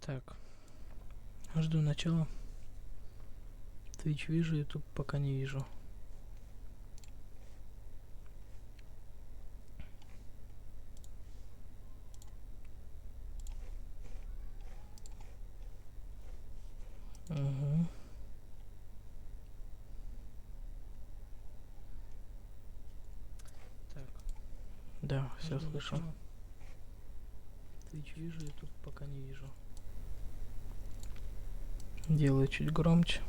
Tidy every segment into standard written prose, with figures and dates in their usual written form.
Так, жду начала. Twitch вижу, YouTube пока не вижу. Угу. Так. Да, все слышу. Twitch вижу, YouTube пока не вижу. Делаю чуть громче.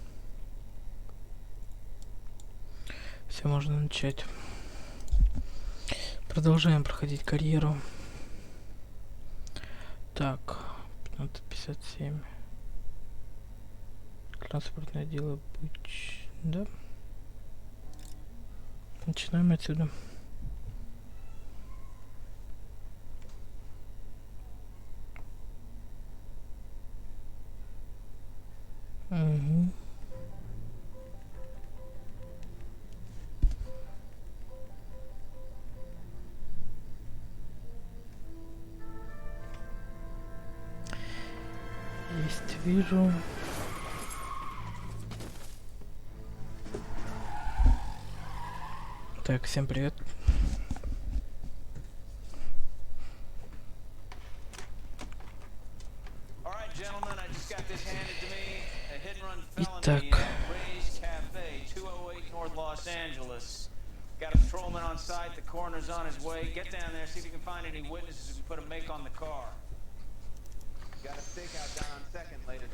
Все, можно начать. Продолжаем проходить карьеру. Так, 1557. Транспортное дело быть. Да. Начинаем отсюда. Угу. Есть, вижу. Так, всем привет. Итак.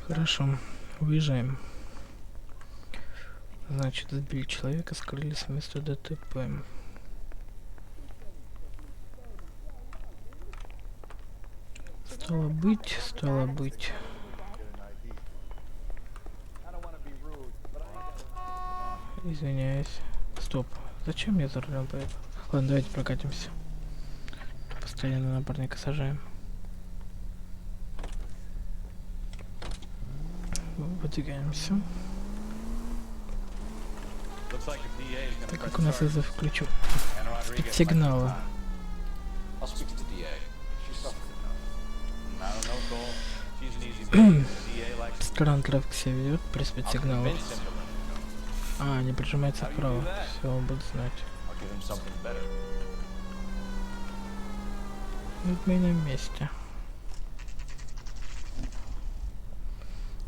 Хорошо, уезжаем. Значит, сбили человека, скрылись вместо ДТП. Стало быть. Извиняюсь. Стоп. Зачем я за рулем поеду? Ладно, давайте прокатимся. Постоянно напарника сажаем. Выдвигаемся. Так как у нас вызов включу. Спецсигналы. Странно трафик себя ведет при спецсигналах. А, не прижимается вправо. Все, он будет знать. Вот мы на месте.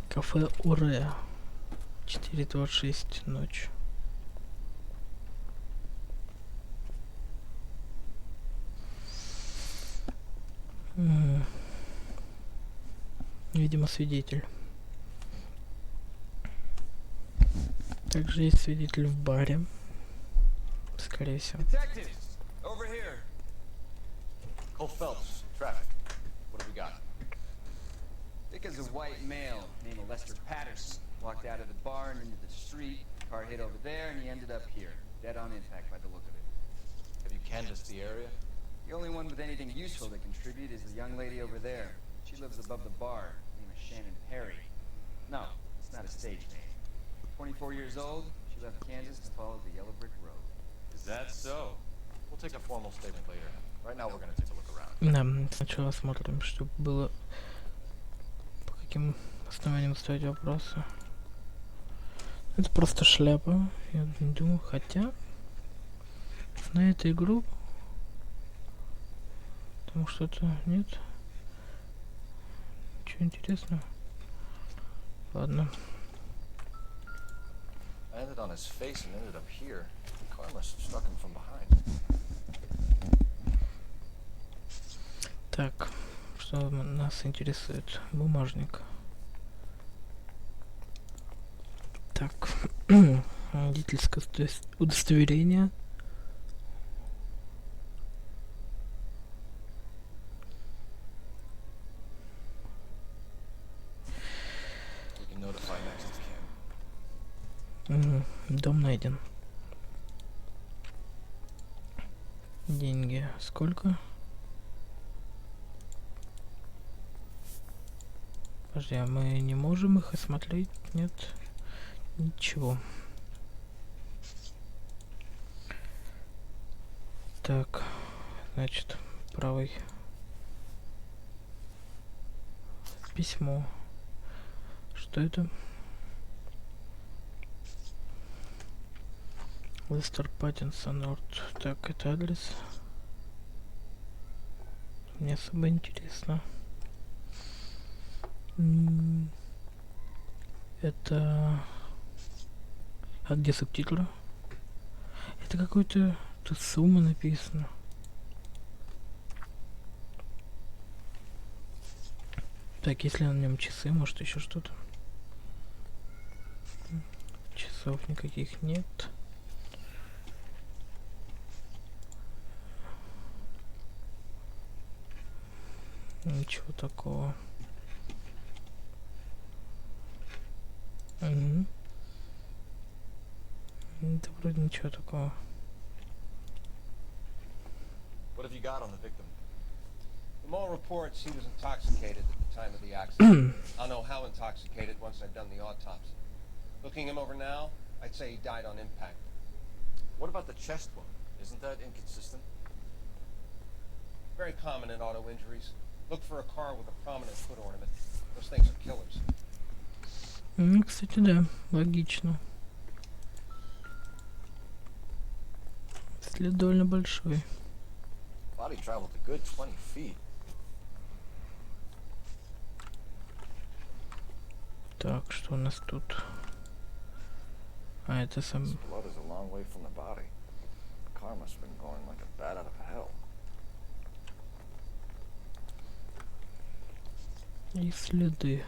Кафе Уре. 4:26 ночь. Видимо, свидетель. Также есть свидетель в баре. Скорее всего. Because a white male named Lester Patterson walked out of the bar and into the street. Car hit over there and he ended up here, dead on impact by the look of it. Have you canvassed the area? The only one with anything useful to contribute is the young lady over there. She lives above the bar, named Shannon Perry. No, it's not a stage name. 24 years old, she left Kansas and followed the yellow brick road. Is that so? We'll take a formal statement later. Right now we're gonna take a look around. Да, сначала смотрим, чтобы было... По каким основаниям ставить вопросы. Это просто шляпа, я думаю, хотя... На эту игру... Потому что-то нет. Ничего интересного. Ладно. I landed on his face and ended up here. The car must have struck him from behind. Так, что нас интересует? Бумажник. Так, водительское удостоверение. Дом найден. Деньги. Сколько? Подожди, а мы не можем их осмотреть? Нет? Ничего. Так, значит, правый. Письмо. Что это? Лестер Паттинсон Норт. Так, это адрес. Мне особо интересно. Это... А где субтитры? Это какой-то... Тут сумма написана. Так, если на нем часы, может еще что-то. Часов никаких нет. Ничего такого. Угу. Да вроде ничего такого. What have you got on the victim? From all reports, he was intoxicated at the time of the accident. I'll know how intoxicated once I've done the autopsy. Looking him over now, I'd say he died on impact. What about the chest wound? Isn't that inconsistent? Very common in auto injuries. Look for a car with a prominent foot ornament. Those things are killers. Ну, кстати, да, логично. След довольно большой. Body traveled a good 20 feet. Так, что у нас тут? А, это сам... This blood is a long way from the body. The car must have been going like a bat out of hell. И следы.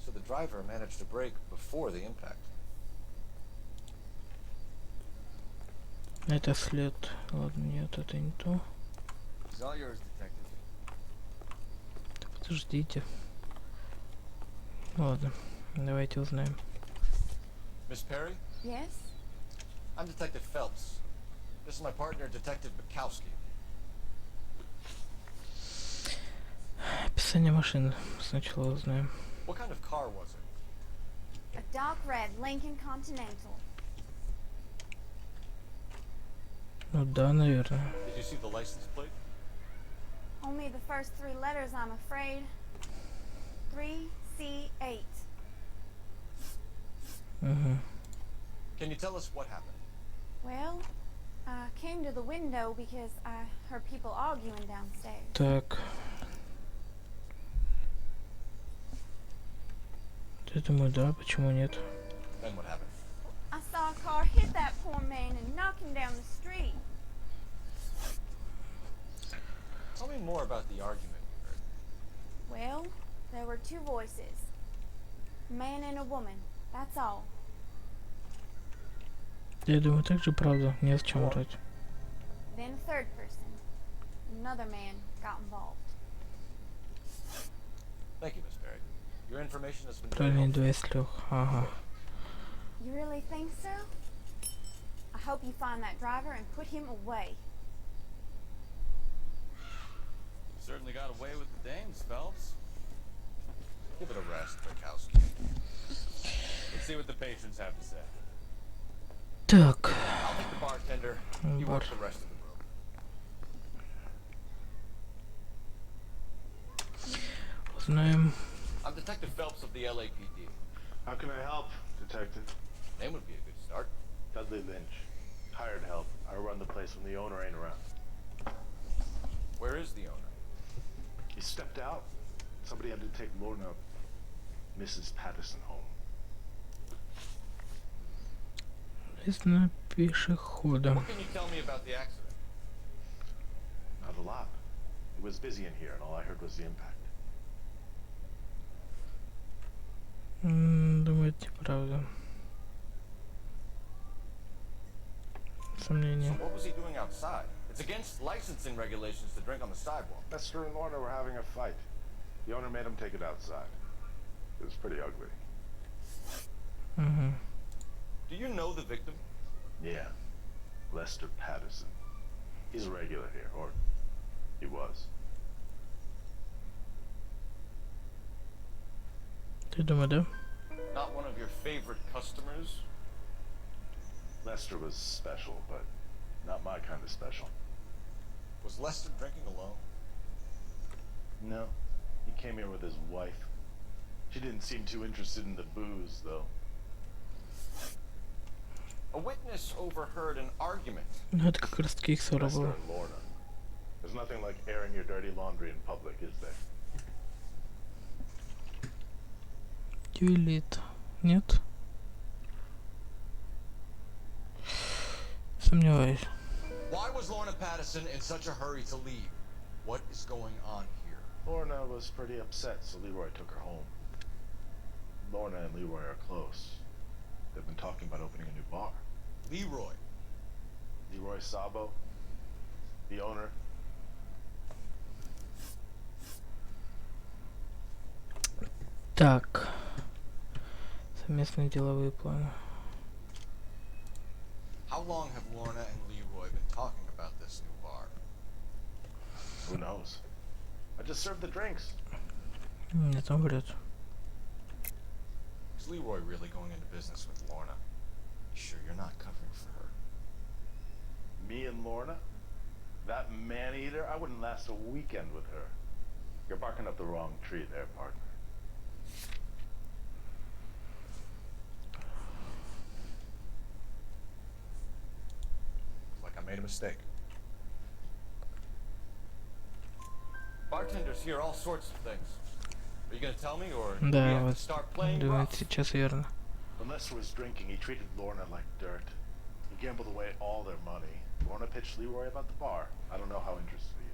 So the driver managed to brake before the impact. Это след. Ладно, нет, это не то. It's all yours, detective. Да подождите. Ладно, давайте узнаем. Miss Perry? Yes? I'm Detective Phelps. This is my partner, Detective Bukowski. Описание машины сначала узнаем. What kind of car was it? A dark red Lincoln Continental. Ну да, наверное. Did you see the license plate? Only the first three letters, I'm afraid. 3C8. Угу. Can you tell us what happened? Well, I came to the window because I heard people arguing downstairs. Так. Я думаю, да, почему нет? Then what happened? I saw a car hit that poor man and knock him down the street. Tell me more about the argument you heard. Well, there were two voices. A man and a woman. That's all. Я думаю, так же правда, не о чем врать. Then a third person. Another man got involved. Thank you, Miss Perry. Your information has been very Правильно, helpful. 2 из 3. Ага. You really think so? I hope you find that driver and put him away. Certainly got away with the dames, Phelps. Give it a rest, Bukowski. Let's see what the patrons have to say. Так. I'll take the bartender. You Бар. work the rest of the room. Узнаем. I'm Detective Phelps of the LAPD. How can I help, Detective? Name would be a good start. Dudley Lynch. Hired help. I run the place when the owner ain't around. Where is the owner? He stepped out. Somebody had to take Lorna, Mrs. Patterson home. Лесная пешехода. What can you tell me about the accident? Not a lot. It was busy in here, and all I heard was the impact. Думаю, это неправда. So Сомнение. what was he doing outside? It's against licensing regulations to drink on the sidewalk. Lester and Lorna were having a fight. The owner made him take it outside. It was pretty ugly. Угу. Do you know the victim? Yeah. Lester Patterson. He's a regular here, or he was. Ты думаешь, да? Not one of your favorite customers? Lester was special, but not my kind of special. Was Lester drinking alone? No. He came here with his wife. She didn't seem too interested in the booze, though. A witness overheard an argument. Ну, это как раз таки их ссора Lester была. and Lorna. There's nothing like airing your dirty laundry in public, is there? Юлит. Нет? Сомневаюсь. Why was Lorna Patterson in such a hurry to leave? What is going on here? Lorna was pretty upset, so Leroy took her home. Lorna and Leroy are close. They've been talking about opening a new bar. Leroy. Leroy Sabo, the owner. Так. Совместные деловые планы. How long have Lorna and Leroy been talking about this new bar? Who knows? I just served the drinks. Нет, он врет. Is Leroy really going into business with Lorna? You sure you're not covering for her? Me and Lorna? That man-eater? I wouldn't last a weekend with her. You're barking up the wrong tree there, partner. Like I made a mistake. Bartenders hear all sorts of things. Are you gonna tell me, or do we Да, have to вот. start playing Думаю, rough? сейчас верно. When Lester was drinking, he treated Lorna like dirt. He gambled away all their money. Lorna pitched Leroy about the bar. I don't know how interested he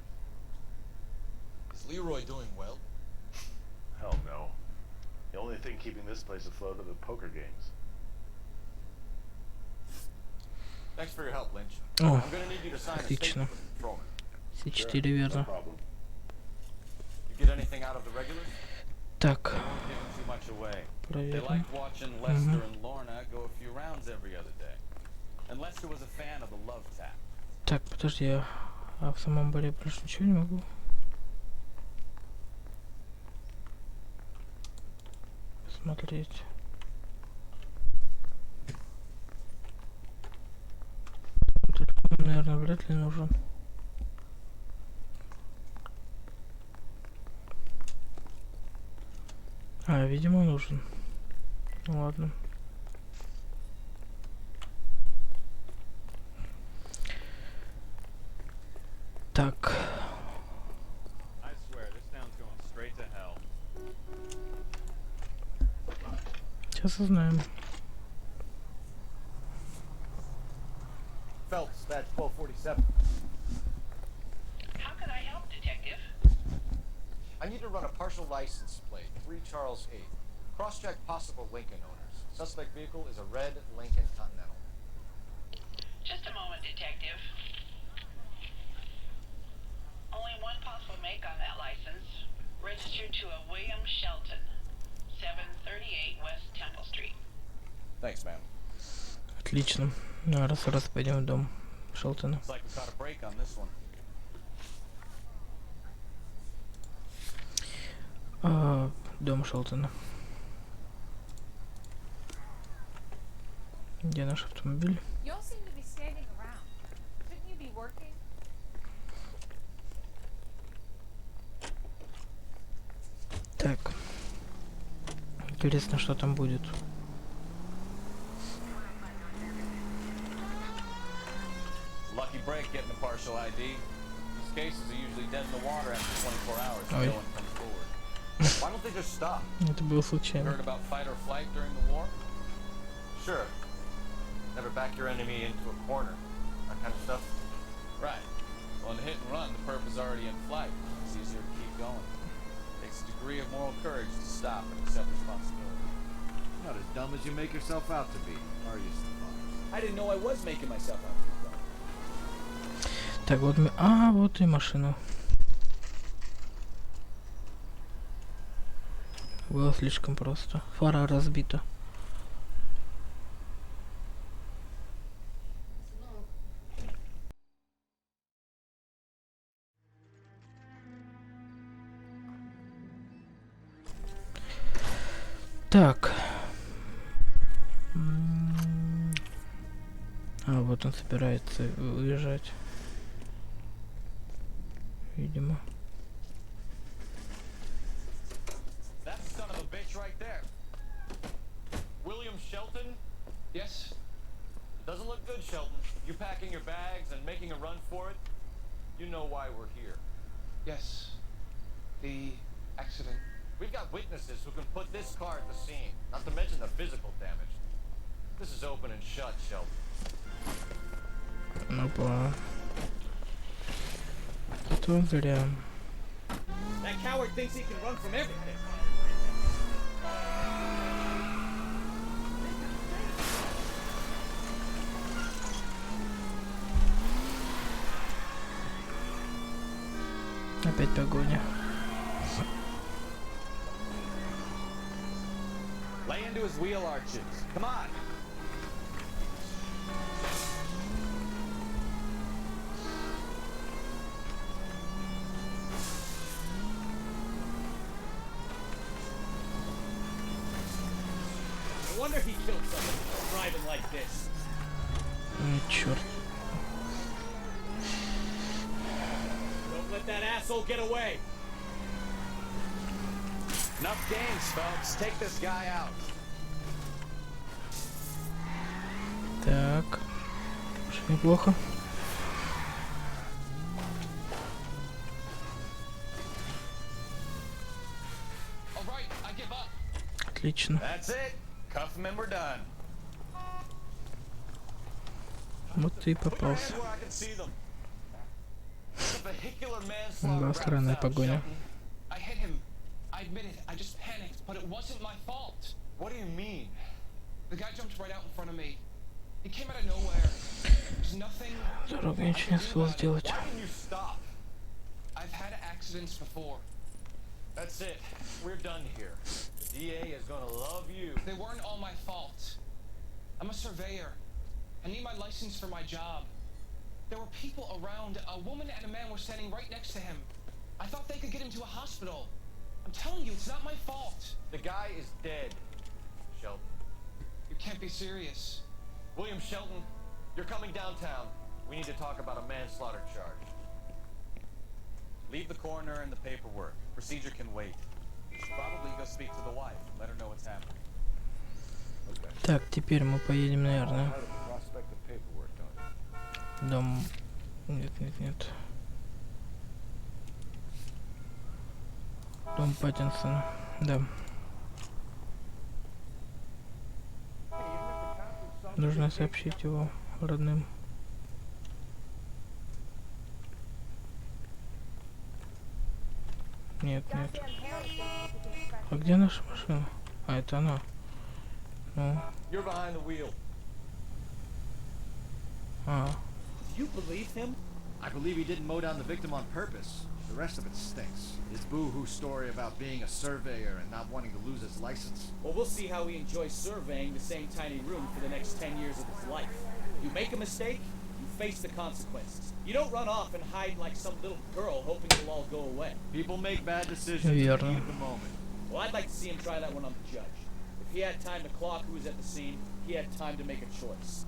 is. Is Leroy doing well? Hell no. The only thing keeping this place afloat are the poker games. Thanks for your help, Lynch. О, I'm gonna need you to sign a отлично. statement with the patrolman. Все Sure, 4 no верно. problem. You get anything out of the regulars? Так, They won't give too much away. They проверим. liked watching Lester and Lorna go a few rounds every other day. And Lester was a fan of the love tap. Так, подожди, а в самом баре больше ничего не могу? Посмотреть. Телефон, наверное, вряд ли нужен. А, видимо, нужен. Ну ладно. Так. I swear, this town's going straight to hell. Сейчас узнаем. Phelps, badge 1247. How can I help, Detective? I need to run a partial license plate, 3 Charles 8. Cross-check possible Lincoln owners. Suspect vehicle is a red Lincoln Continental. Just a moment, Detective. Only one possible make on that license. Registered to a William Shelton, 738 West Temple Street. Thanks, ma'am. Отлично. Ну, раз пойдем в дом Шелтона. Looks like we caught a break on this one. Дом Шелтона. Где наш автомобиль? You all seem to be standing around. Shouldn't you be working? Так. Интересно, что там будет. Lucky break getting a partial ID. These cases are usually dead in the water after 24 hours Ой. no one comes forward. Why don't they just stop? Это было You случайно. heard about fight or flight during the war? Sure. Never back your enemy into a corner. That kind of stuff. Right. Well, in hit and run, the perp is already in flight. It's easier to keep going. Takes a degree of moral courage to stop and accept responsibility. Not as dumb as you make yourself out to be, are you, Stefan? I didn't know I was making myself out to be dumb. Так, вот мы... А, вот и машина. Было слишком просто. Фара разбита. Так. А, вот он собирается уезжать. Видимо. That's right there. William Shelton? Yes? It doesn't look good, Shelton. You packing your bags and making a run for it? You know why we're here. Yes. The accident. We've got witnesses who can put this car at the scene, not to mention the physical damage. This is open and shut, Shelton. Опа. То зря. That coward thinks he can run from everything. Опять погоня. Lay into his wheel arches. Come on. No wonder he killed someone driving like this. Черт. Don't let that asshole get away. Enough games, folks. Take this guy out. Так. Уже неплохо. All right, I give up. Отлично. That's it. Cuff him and we're done. Вот ты и Put your попался. hand where I can see them. It's a vehicular manslaughter Да, странная wraps out, погоня. Shelton. I hit him. I admit it. I just panicked, but it wasn't my fault. What do you mean? The guy jumped right out in front of me. He came out of nowhere. There's nothing. Дорога ничего не успел сделать. Why didn't you stop? I've had accidents before. That's it. We're done here. The DA is gonna love you. They weren't all my fault. I'm a surveyor. I need my license for my job. There were people around. A woman and a man were standing right next to him. I thought they could get him to a hospital. I'm telling you, it's not my fault. The guy is dead, Shelton. You can't be serious. William Shelton, you're coming downtown. We need to talk about a manslaughter charge. Leave the coroner and the paperwork. Procedure can wait. You should probably go speak to the wife and let her know what's happening. Так, теперь мы поедем, наверное, в дом. Нет, нет, нет. Дом Паттинсона. Да. Нужно сообщить его родным. Нет, нет. А где наша машина? А, это она. Ну. You're behind the wheel. А. Do you believe him? I believe he didn't mow down the victim on purpose. The rest of it stinks. His boo-hoo story about being a surveyor and not wanting to lose his license. Well, we'll see how he enjoys surveying the same tiny room for the next 10 years of his life. You make a mistake, you face the consequences. You don't run off and hide like some little girl hoping it'll all go away. People make bad decisions in the Верно. heat of the moment. Well, I'd like to see him try that one on the judge. If he had time to clock who was at the scene, he had time to make a choice.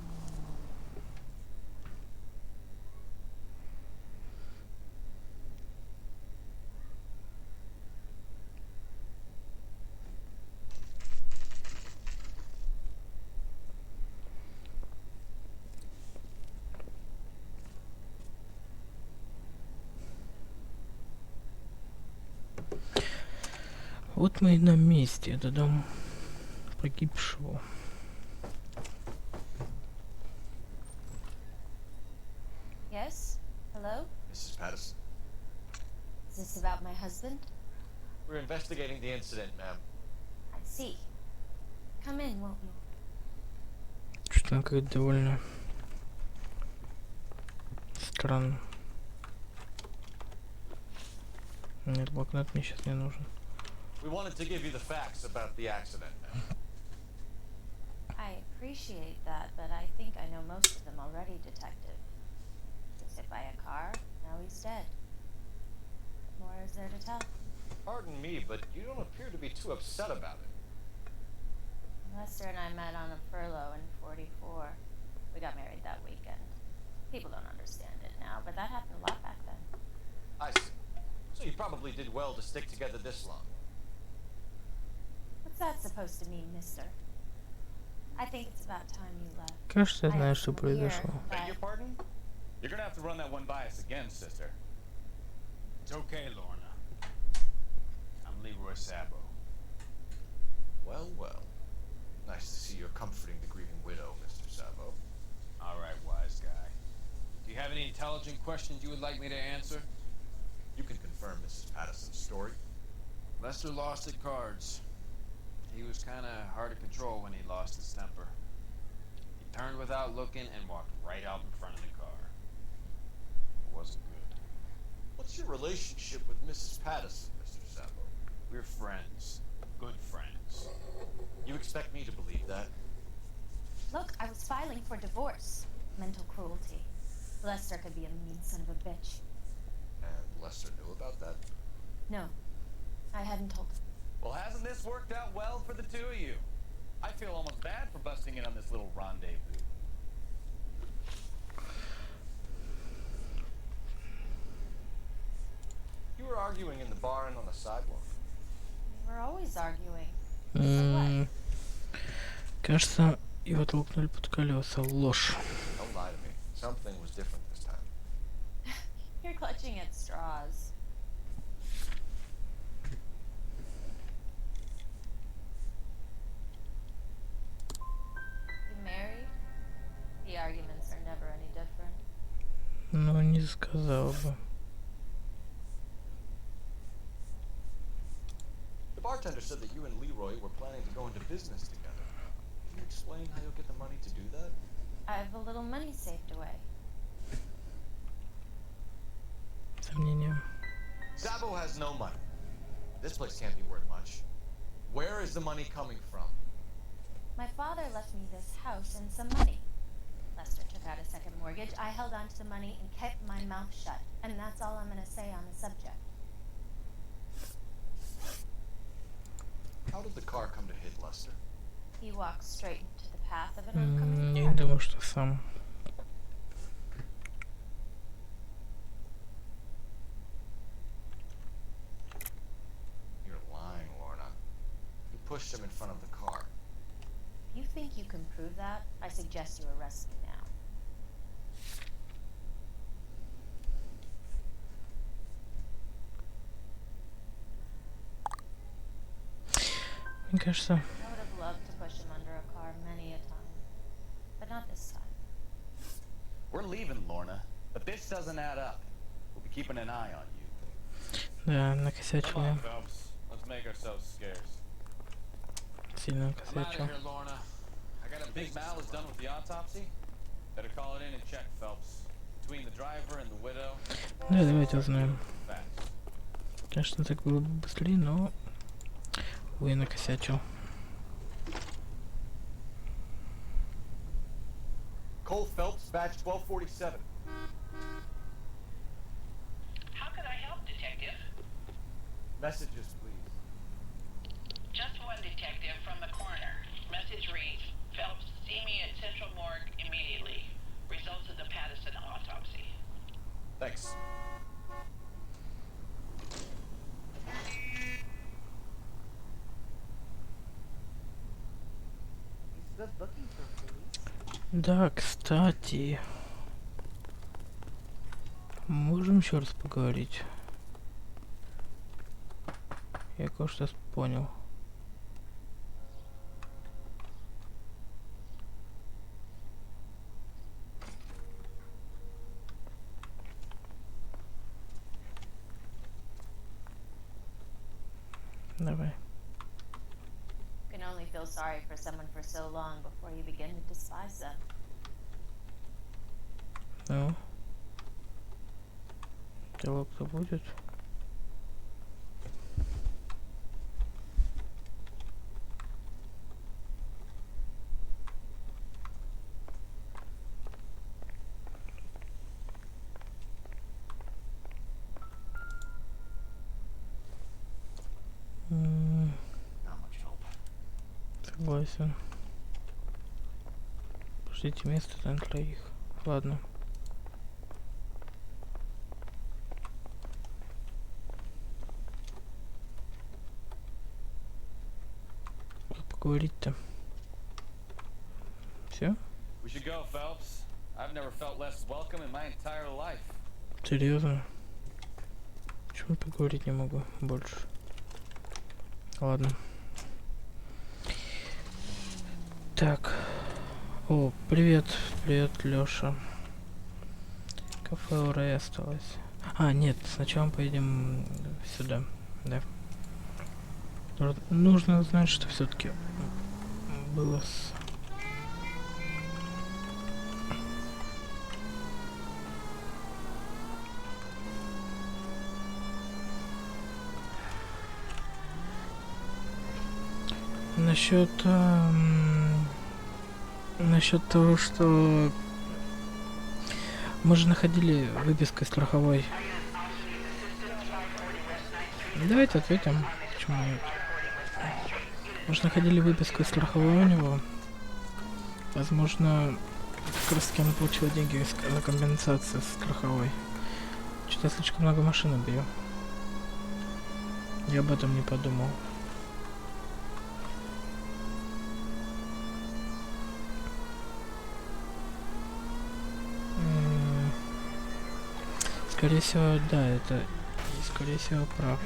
Вот мы и на месте. Это дом погибшего. Yes? Hello? Mrs. Patterson. Is this about my husband? We're investigating the incident, ma'am. I see. Come in, won't you? Что-то какая-то довольно странно. Нет, блокнот мне сейчас не нужен. We wanted to give you the facts about the accident, ma'am. I appreciate that, but I think I know most of them already, Detective. He was hit by a car, now he's dead. What more is there to tell? Pardon me, but you don't appear to be too upset about it. Lester and I met on a furlough in 44. We got married that weekend. People don't understand it now, but that happened a lot back then. I see. So you probably did well to stick together this long. What What's that supposed to mean, mister? I think it's about time you left. Кажется, я I знаю, have что some here, произошло. Beg but your pardon? You're gonna have to run that one by us again, sister. It's okay, Lorna. I'm Leroy Sabo. Well, well. Nice to see you're comforting the grieving widow, Mr. Sabo. All right, wise guy. Do you have any intelligent questions you would like me to answer? You can confirm Mrs. Patterson's story. Lester lost at cards. He was kind of hard to control when he lost his temper. He turned without looking and walked right out in front of the car. It wasn't good. What's your relationship with Mrs. Patterson, Mr. Sabo? We're friends. Good friends. You expect me to believe that? look, I was filing for divorce. Mental cruelty. Lester could be a mean son of a bitch. And Lester knew about that? No, I hadn't told him. Well, hasn't this worked out well for the two of you? I feel almost bad for busting in on this little rendezvous. You were arguing in the bar and on the sidewalk. We're always arguing. So Кажется, его толкнули под колеса. Ложь. Don't lie to me. Something was different this time. what? You're clutching at straws. You married? The arguments are never any different. Ну, не сказал бы. The bartender said that you and Leroy were planning to go into business together. Can you explain how you'll get the money to do that? I have a little money saved away. Сомнения. Sabo has no money. This place can't be worth much. Where is the money coming from? My father left me this house and some money. Lester took out a second mortgage. I held on to the money and kept my mouth shut. And that's all I'm going to say on the subject. How did the car come to hit Lester? He walked straight into the path of an oncoming Не car. думаю, что сам. You're lying, Lorna. You pushed him in front of the car. If you think you can prove that, I suggest you arrest me now. Мне кажется, I would have loved to push him under a car many a time. But not this time. We're leaving, Lorna, but this doesn't add up. We'll be keeping an eye on you. да, накосячил я. Phelps. Let's make ourselves scarce. Сильно I'm out of накосячил. here, Lorna. I got a big Mal is done with the autopsy. Better call it in and check, Phelps. Between the driver and the widow. Да, давайте узнаем. Fast. Конечно, так было бы быстрее, но увы, накосячил. Cole Phelps, badge 1247. How could I help, Detective? Messages, please. Just one detective from the coroner. Message reads, Phelps, see me at Central Morgue immediately. Results of the Patterson autopsy. Thanks. Да, кстати. Можем еще раз поговорить? Я кое-что понял. Давай. You can only feel sorry for someone for so long before you begin to despise them. Ну. Диалог-то будет. Согласен. Ждите место на троих. Ладно. поговорить-то? Все? We should go, Phelps. I've never felt less welcome in my entire life. Серьезно? Почему поговорить не могу больше? Ладно. Так. О, привет, привет, Лёша. Кафе УРА осталось. А, нет, сначала поедем сюда, да. Нужно знать, что все-таки было с... Насчет того, что мы же находили выписку страховой. Давайте ответим, почему нет. Мы же находили выписку страховой у него. Возможно, как раз таки он получил деньги за компенсацию страховой. Что-то я слишком много машин бью. Я об этом не подумал. Скорее всего, да, это, скорее всего, прав.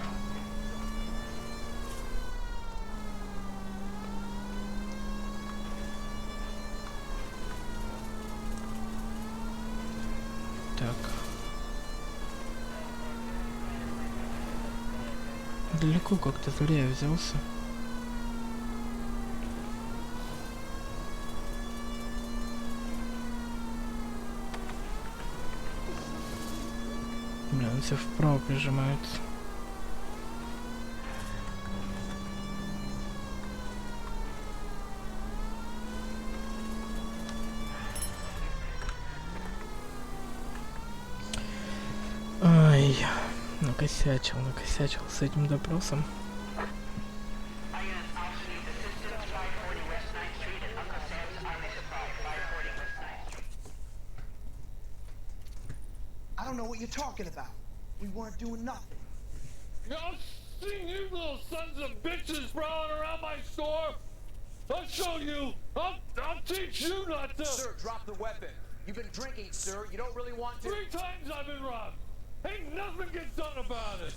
Так. Далеко как-то зря я взялся. Блин, все вправо прижимаются. Ай, накосячил с этим допросом. I don't know what you're talking about. We weren't doing nothing. I've seen you little sons of bitches prowling around my store. I'll show you. I'll teach you not to. Sir, drop the weapon. You've been drinking, sir. You don't really want to. 3 times I've been robbed. Ain't nothing gets done about it.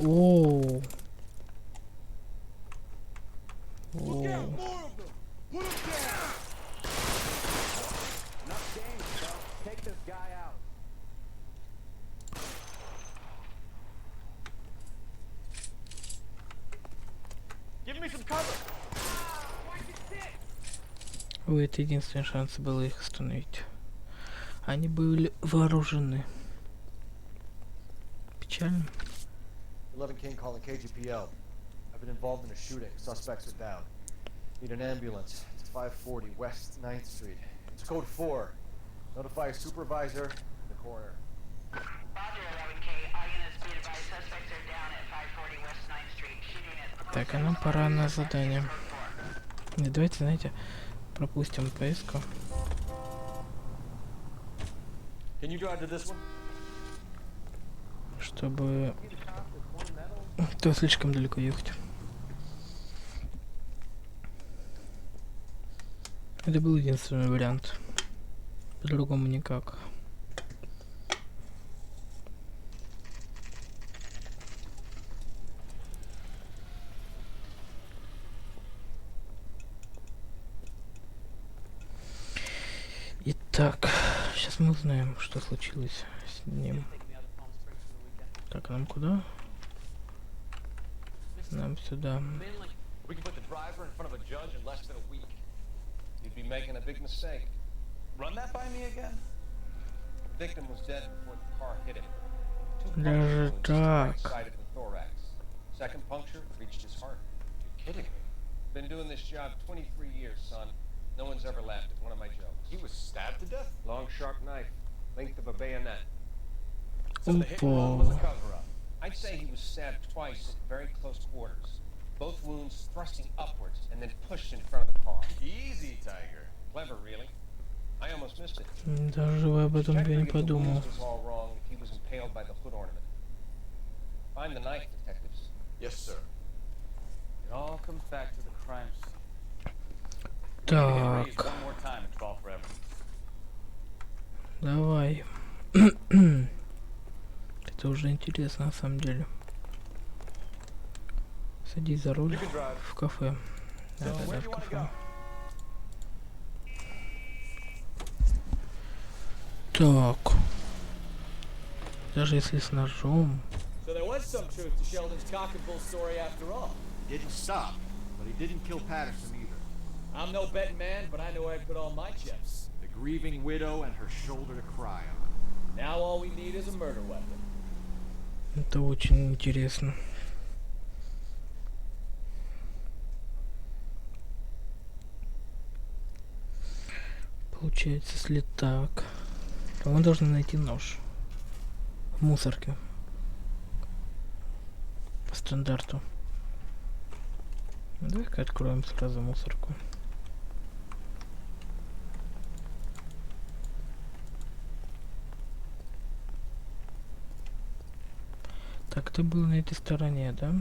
Oh. Look out, more of them. Put them down. Enough games, bro. Take this guy out. Give me some cover. Ой, это единственный шанс было их остановить. Они были вооружены. Печально. 11 King calling KGPL. I've been involved in a shooting. Suspects are down. Need an ambulance. It's 540 West 9th Street. It's code 4. Notify a supervisor in the corner. Roger, 11K. All units be advised suspects are down at 540 West 9th Street. Shooting at... Так, а нам пора на задание. Не, давайте, знаете, пропустим поиску. Чтобы... То слишком далеко ехать. Это был единственный вариант. По-другому никак. Итак, сейчас мы узнаем, что случилось с ним. Так, нам куда? Нам сюда. We can put the driver in front of a judge in less than a week. You'd be making a big mistake. Run that by me again? The victim was dead before the car hit him. 2 Даже puncture wounds to the right так. side of the thorax. Second puncture reached his heart. You're kidding me. Been doing this job 23 years, son. No one's ever laughed at one of my jokes. He was stabbed to death? Long, sharp knife, length of a bayonet. So the hit and run was a cover-up. I'd say he was stabbed twice at very close quarters. Both wounds thrusting upwards and then pushed in front of the car. Easy, Tiger. Clever, really. I almost missed it. Даже об этом я не подумал. Was all wrong if he was impaled by the hood ornament. Find the knife, detectives. Yes, sir. It all comes back to the crime scene. Так, One more time and 12 for evidence. давай. Это уже интересно на самом деле. Садись за руль в кафе. Да, в кафе. Так. Даже если с ножом. So there was some truth to Sheldon's cock and bull story after all. He didn't stop, but he didn't kill Patterson either. I'm no betting man, but I know where I'd put all my chips. The grieving widow and her shoulder to cry on. Now all we need is a murder weapon. Это очень интересно. Получается, если так, то мы должны найти нож в мусорке по стандарту. Давай-ка откроем сразу мусорку. Так, ты был на этой стороне, да?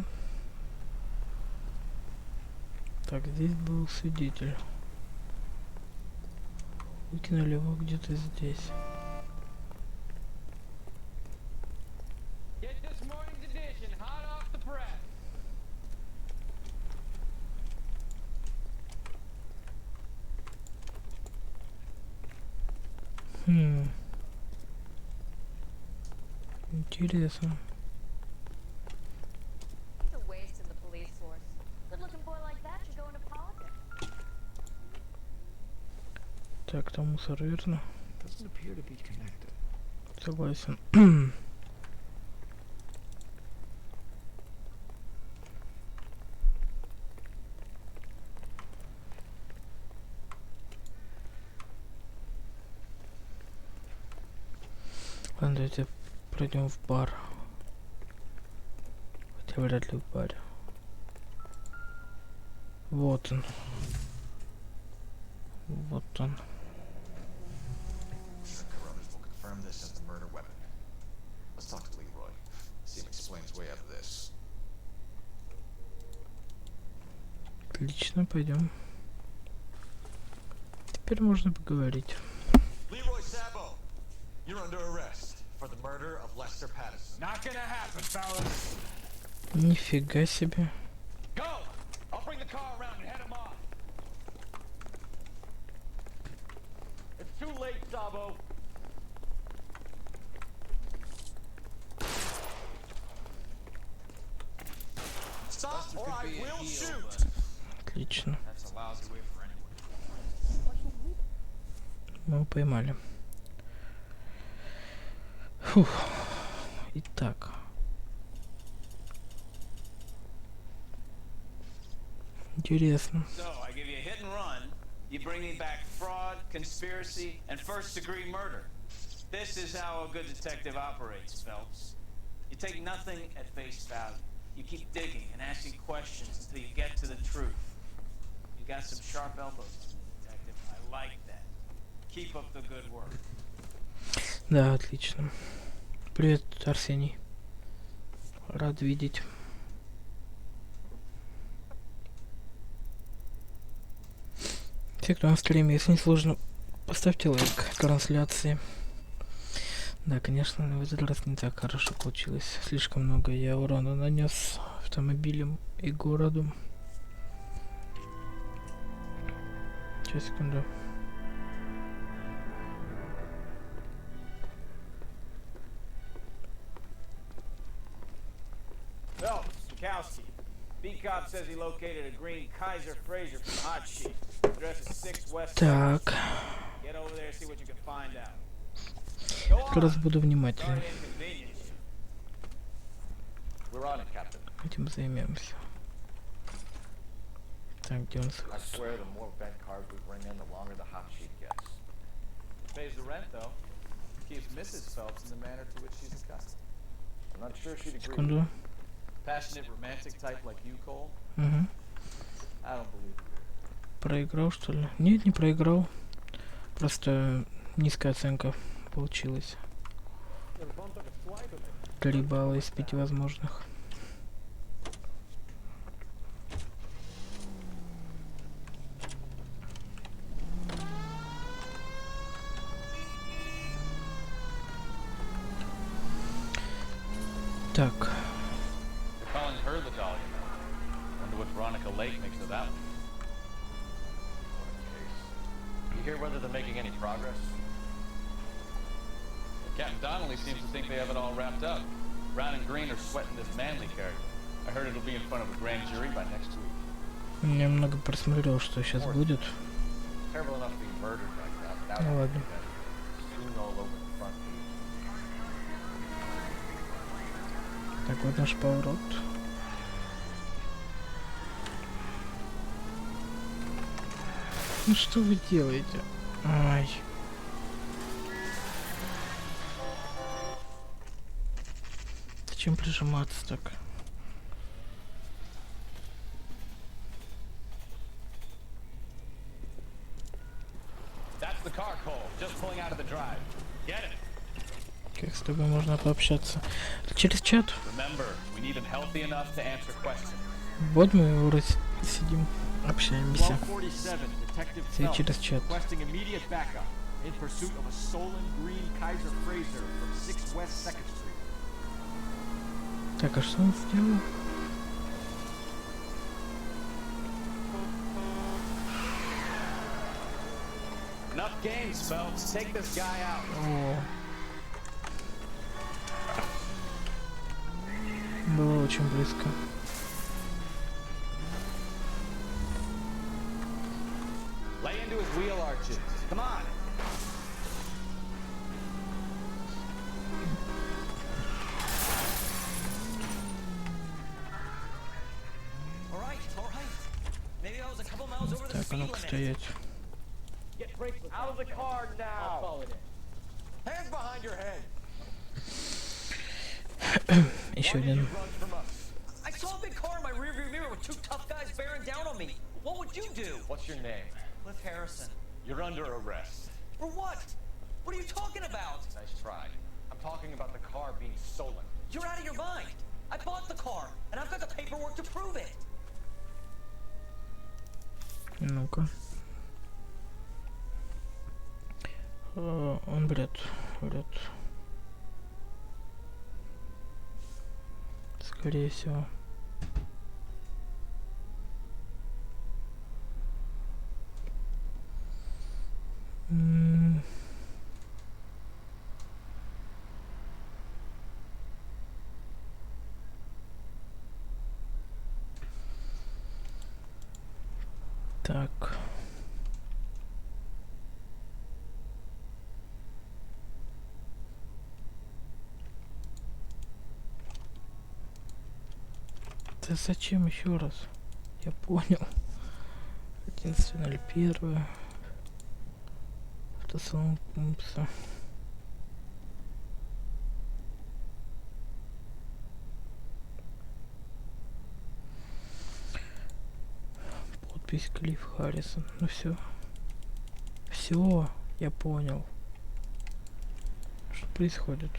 Так, здесь был свидетель. Выкинули его где-то здесь. Интересно. Так, там мусор, верно? Согласен. Ладно, давайте пройдем в бар. Хотя вряд ли в баре. Вот он. Вот он. Confirm this as the murder weapon. Let's talk to Leroy. See if he explains his way out of this. Отлично, пойдем. Теперь можно поговорить. Leroy Sabo, you're under arrest for the murder of Lester Patterson. Not gonna happen, fellas. Нифига себе. Go! I'll bring the car around and head him off. It's too late, Sabo. Stop or I will shoot. Отлично. That's a lousy way for anyone. Мы его поймали. Фух. Итак. Интересно. So, I give you a hit and run, you bring me back fraud, conspiracy, and first-degree murder. This is how a good detective operates, Phelps. You take nothing at face value. You keep digging and asking questions until you get to the truth. You got some sharp elbows, detective. I like that. Keep up the good work. Да, отлично. Привет, Арсений. Рад видеть. Те, кто на стриме, если не сложно, поставьте лайк трансляции. Да, конечно, в этот раз не так хорошо получилось. Слишком много я урона нанес автомобилям и городу. Сейчас, секунду. Kowski. B-Cop says he located a green Kaiser Fraser from Hot Sheet. Address is 6 West. Так. Get over there, see what you can find out. Как раз буду внимательным. We're on it, Captain. Этим займемся. Так, где он? I swear the more bent cars we bring in, the longer the hot sheet gets. Pays the rent, though. Keeps Mrs. Phelps in the manner to which she's accustomed. I'm not sure she'd agree. Секунду. Passionate, romantic type like you, Cole? Угу. I don't believe it. Проиграл, что ли? Нет, не проиграл. Просто низкая оценка получилась. 3 балла из 5 возможных. Так. They're calling her the doll, you know. Wonder what Veronica Lake makes of that one. What a case. You hear whether they're making any progress? Captain Donnelly seems to think they have it all wrapped up. Brown and Green are sweating this Manley character. I heard it'll be in front of a grand jury by next week. Я много просмотрел, что сейчас будет. Terrible enough to be murdered like that. Ну ладно. Soon all over the front page. Так, вот наш поворот. Ну что вы делаете? Ай. Зачем прижиматься так? That's the car, Cole. Just pulling out of the drive. Get it? Как с тобой можно пообщаться? Через чат? Remember, we need him healthy enough to answer questions. Вот мы его сидим, общаемся. 1247, Detective Все Phelps, через чат. requesting immediate backup in pursuit of a stolen green Kaiser Fraser from 6 West 2nd Street. Так, а что он сделал? Enough games, Phelps. Take this guy out. О. Было очень близко. Lay into his wheel arches. Come on. All right. Maybe I was a couple miles over the Так, а speed ну-ка limit. стоять. Get bracelets Out of the car I'll now. call it in. Hands behind your head. Еще Why did you один. run from us? I saw a big car in my rearview mirror with two tough guys bearing down on me. What would you do? What's your name? Cliff Harrison. You're under arrest. For what? What are you talking about? Nice try. I'm talking about the car being stolen. You're out of your mind. I bought the car, and I've got the paperwork to prove it. Ну-ка. Он врет. Скорее всего. Так. Да зачем еще раз? Я понял. 11.01. Автосалон Мса. Подпись Клифф Харрисон. Ну все. Все, я понял. Что происходит?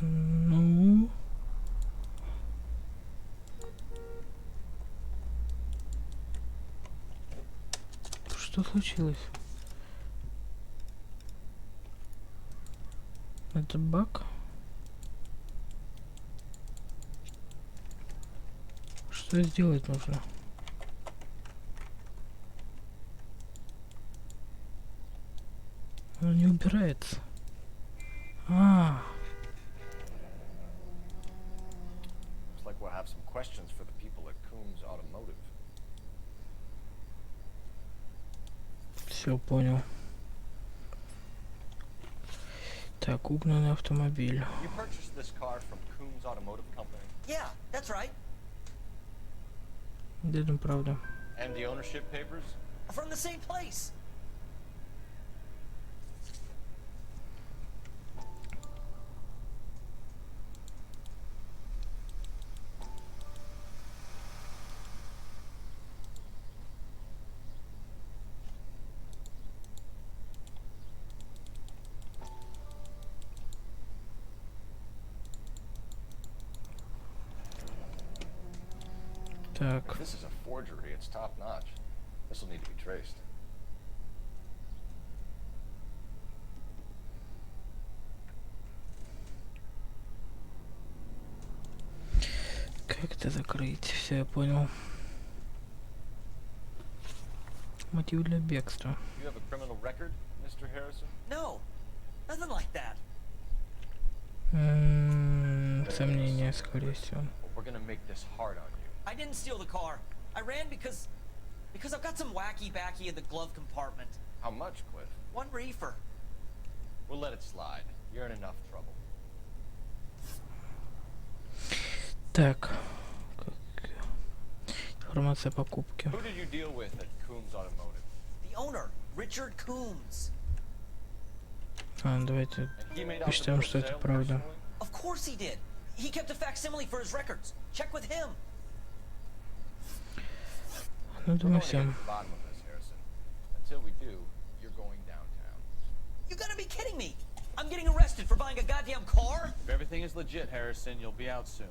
Ну... Что случилось? Это баг? Что сделать нужно? Он не убирается. Looks like we'll have some questions for the people at Coombs Automotive. Все понял. Так, угнанный автомобиль. You purchased this car from Coombs Automotive Company? Yeah, that's right. Да, это правда. And the ownership papers? From the same place. Так. If this is a forgery, it's top notch. This will need to be traced. Как это закрыть? Все, я понял. Мотив для бегства. You have a criminal record, Mr. Harrison? No, nothing like that. Сомнения, скорее всего. We're gonna make this hard on you. I didn't steal the car. I ran because I've got some wacky backy in the glove compartment. How much, Cliff? 1 reefer. We'll let it slide. You're in enough trouble. Так. Информация о покупке. Who did you deal with at Coombs Automotive? The owner, Richard Coombs. Давайте посчитаем, что это правда. Of course he did. He kept a facsimile for his records. Check with him. Ну, думаю, все. Until we do, you're going downtown. You gotta be kidding me! I'm getting arrested for buying a goddamn car? If everything is legit, Harrison, you'll be out soon.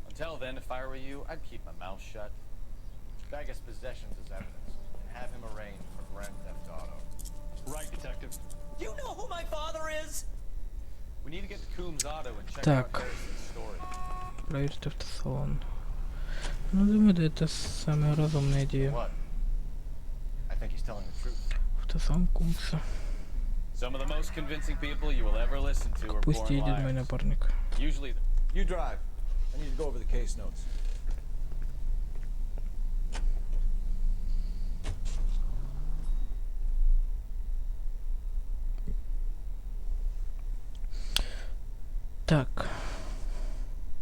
Until then, if I were you, I'd keep my mouth shut. Bag his possessions as evidence, and have him arraigned for grand theft auto. Right, detective. You know who my father is? We need to get to Coombs Auto and check Так. out Harrison's story. Проверить автосалон. Ну, думаю, да, это самая разумная идея. What? I think he's telling the truth. Автосалон Кумса. Some of the most convincing people you will ever listen to are Пусть born едет мой liars. напарник. Usually, You drive. I need to go over the case notes. Так.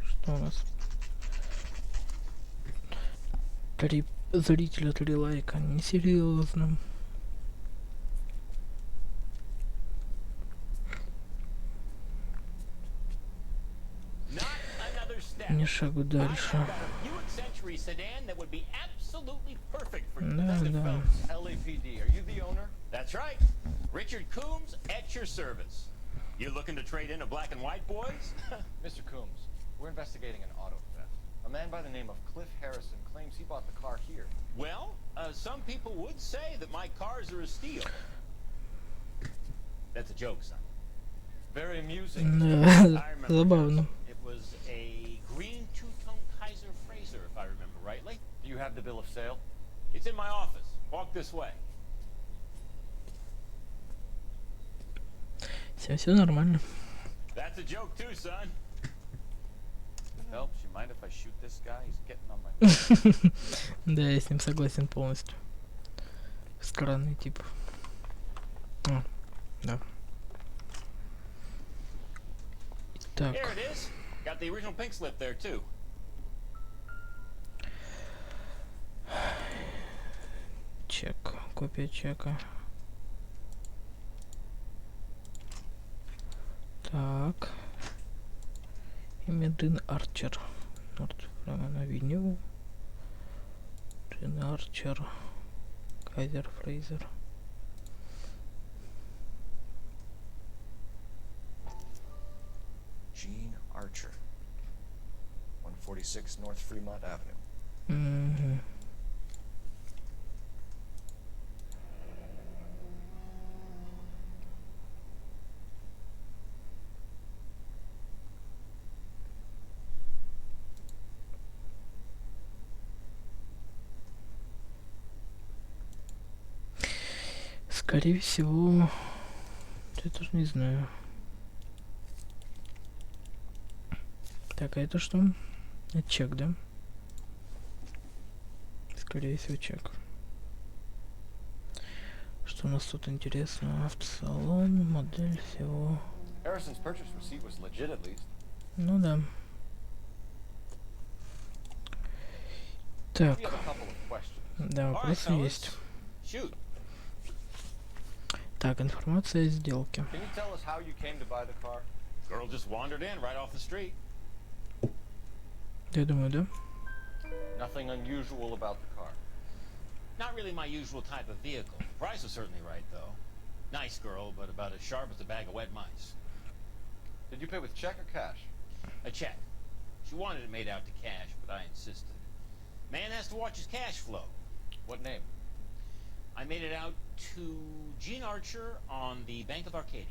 Что у нас? 3 зрителя, 3 лайка. Несерьезно. Не шагу дальше. Да, да. LAPD, are you the owner? That's right. Richard Coombs at your service. You looking to trade in a black and white, boys? Mr. Coombs, we're investigating an auto theft. A man by the name of Cliff Harrison claims he bought the car here. Well, some people would say that my cars are a steal. That's a joke, son. Very amusing. Да, забавно. It was a green two-tone Kaiser Fraser, if I remember rightly. Do you have the bill of sale? It's in my office. Walk this way. Все нормально. That's a joke too, son. Helps. You mind if I shoot this guy? He's getting on my. Да, я с ним согласен полностью. Странный тип. О, да. Так. Here it is. Got the original pink slip there too. Чек. Копия чека. Так. Имя Джин Арчер. Вот прямо на видео. Джин Арчер. Кайзер Фрейзер. Gene Archer. 146 North Fremont Avenue. Угу. Скорее всего, я тоже не знаю. Так, а это что? Это чек, да? Скорее всего, чек. Что у нас тут интересно? Автосалон, модель всего. Harrison's purchase receipt was legit at least. Ну да. Так. Да, вопросы есть. Так, информация о сделке. Can you tell us how you came to buy the car? Girl just wandered in right off the street. Я думаю, да? Nothing unusual about the car. Not really my usual type of vehicle. Price was certainly right, though. Nice girl, but about as sharp as a bag of wet mice. Did you pay with check or cash? A check. She wanted it made out to cash, but I insisted. Man has to watch his cash flow. What name? I made it out to Gene Archer on the Bank of Arcadia.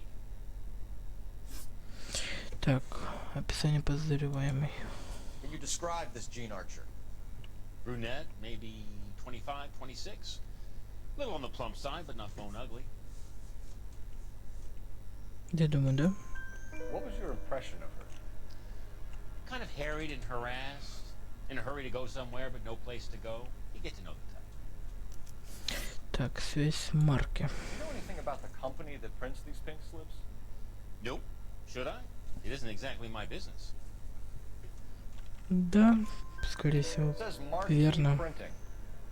Так, описание подозреваемой. Can you describe this Gene Archer? Brunette, maybe 25, 26. Little on the plump side, but not bone ugly. Я думаю, да? What was your impression of her? Kind of harried and harassed, in a hurry to go somewhere, but no place to go. You get to know the type. Так, связь марки. Do you know anything about the company that prints these pink slips? Nope. Should I? It isn't exactly my business. Да, скорее всего, It says Marquee верно. Printing.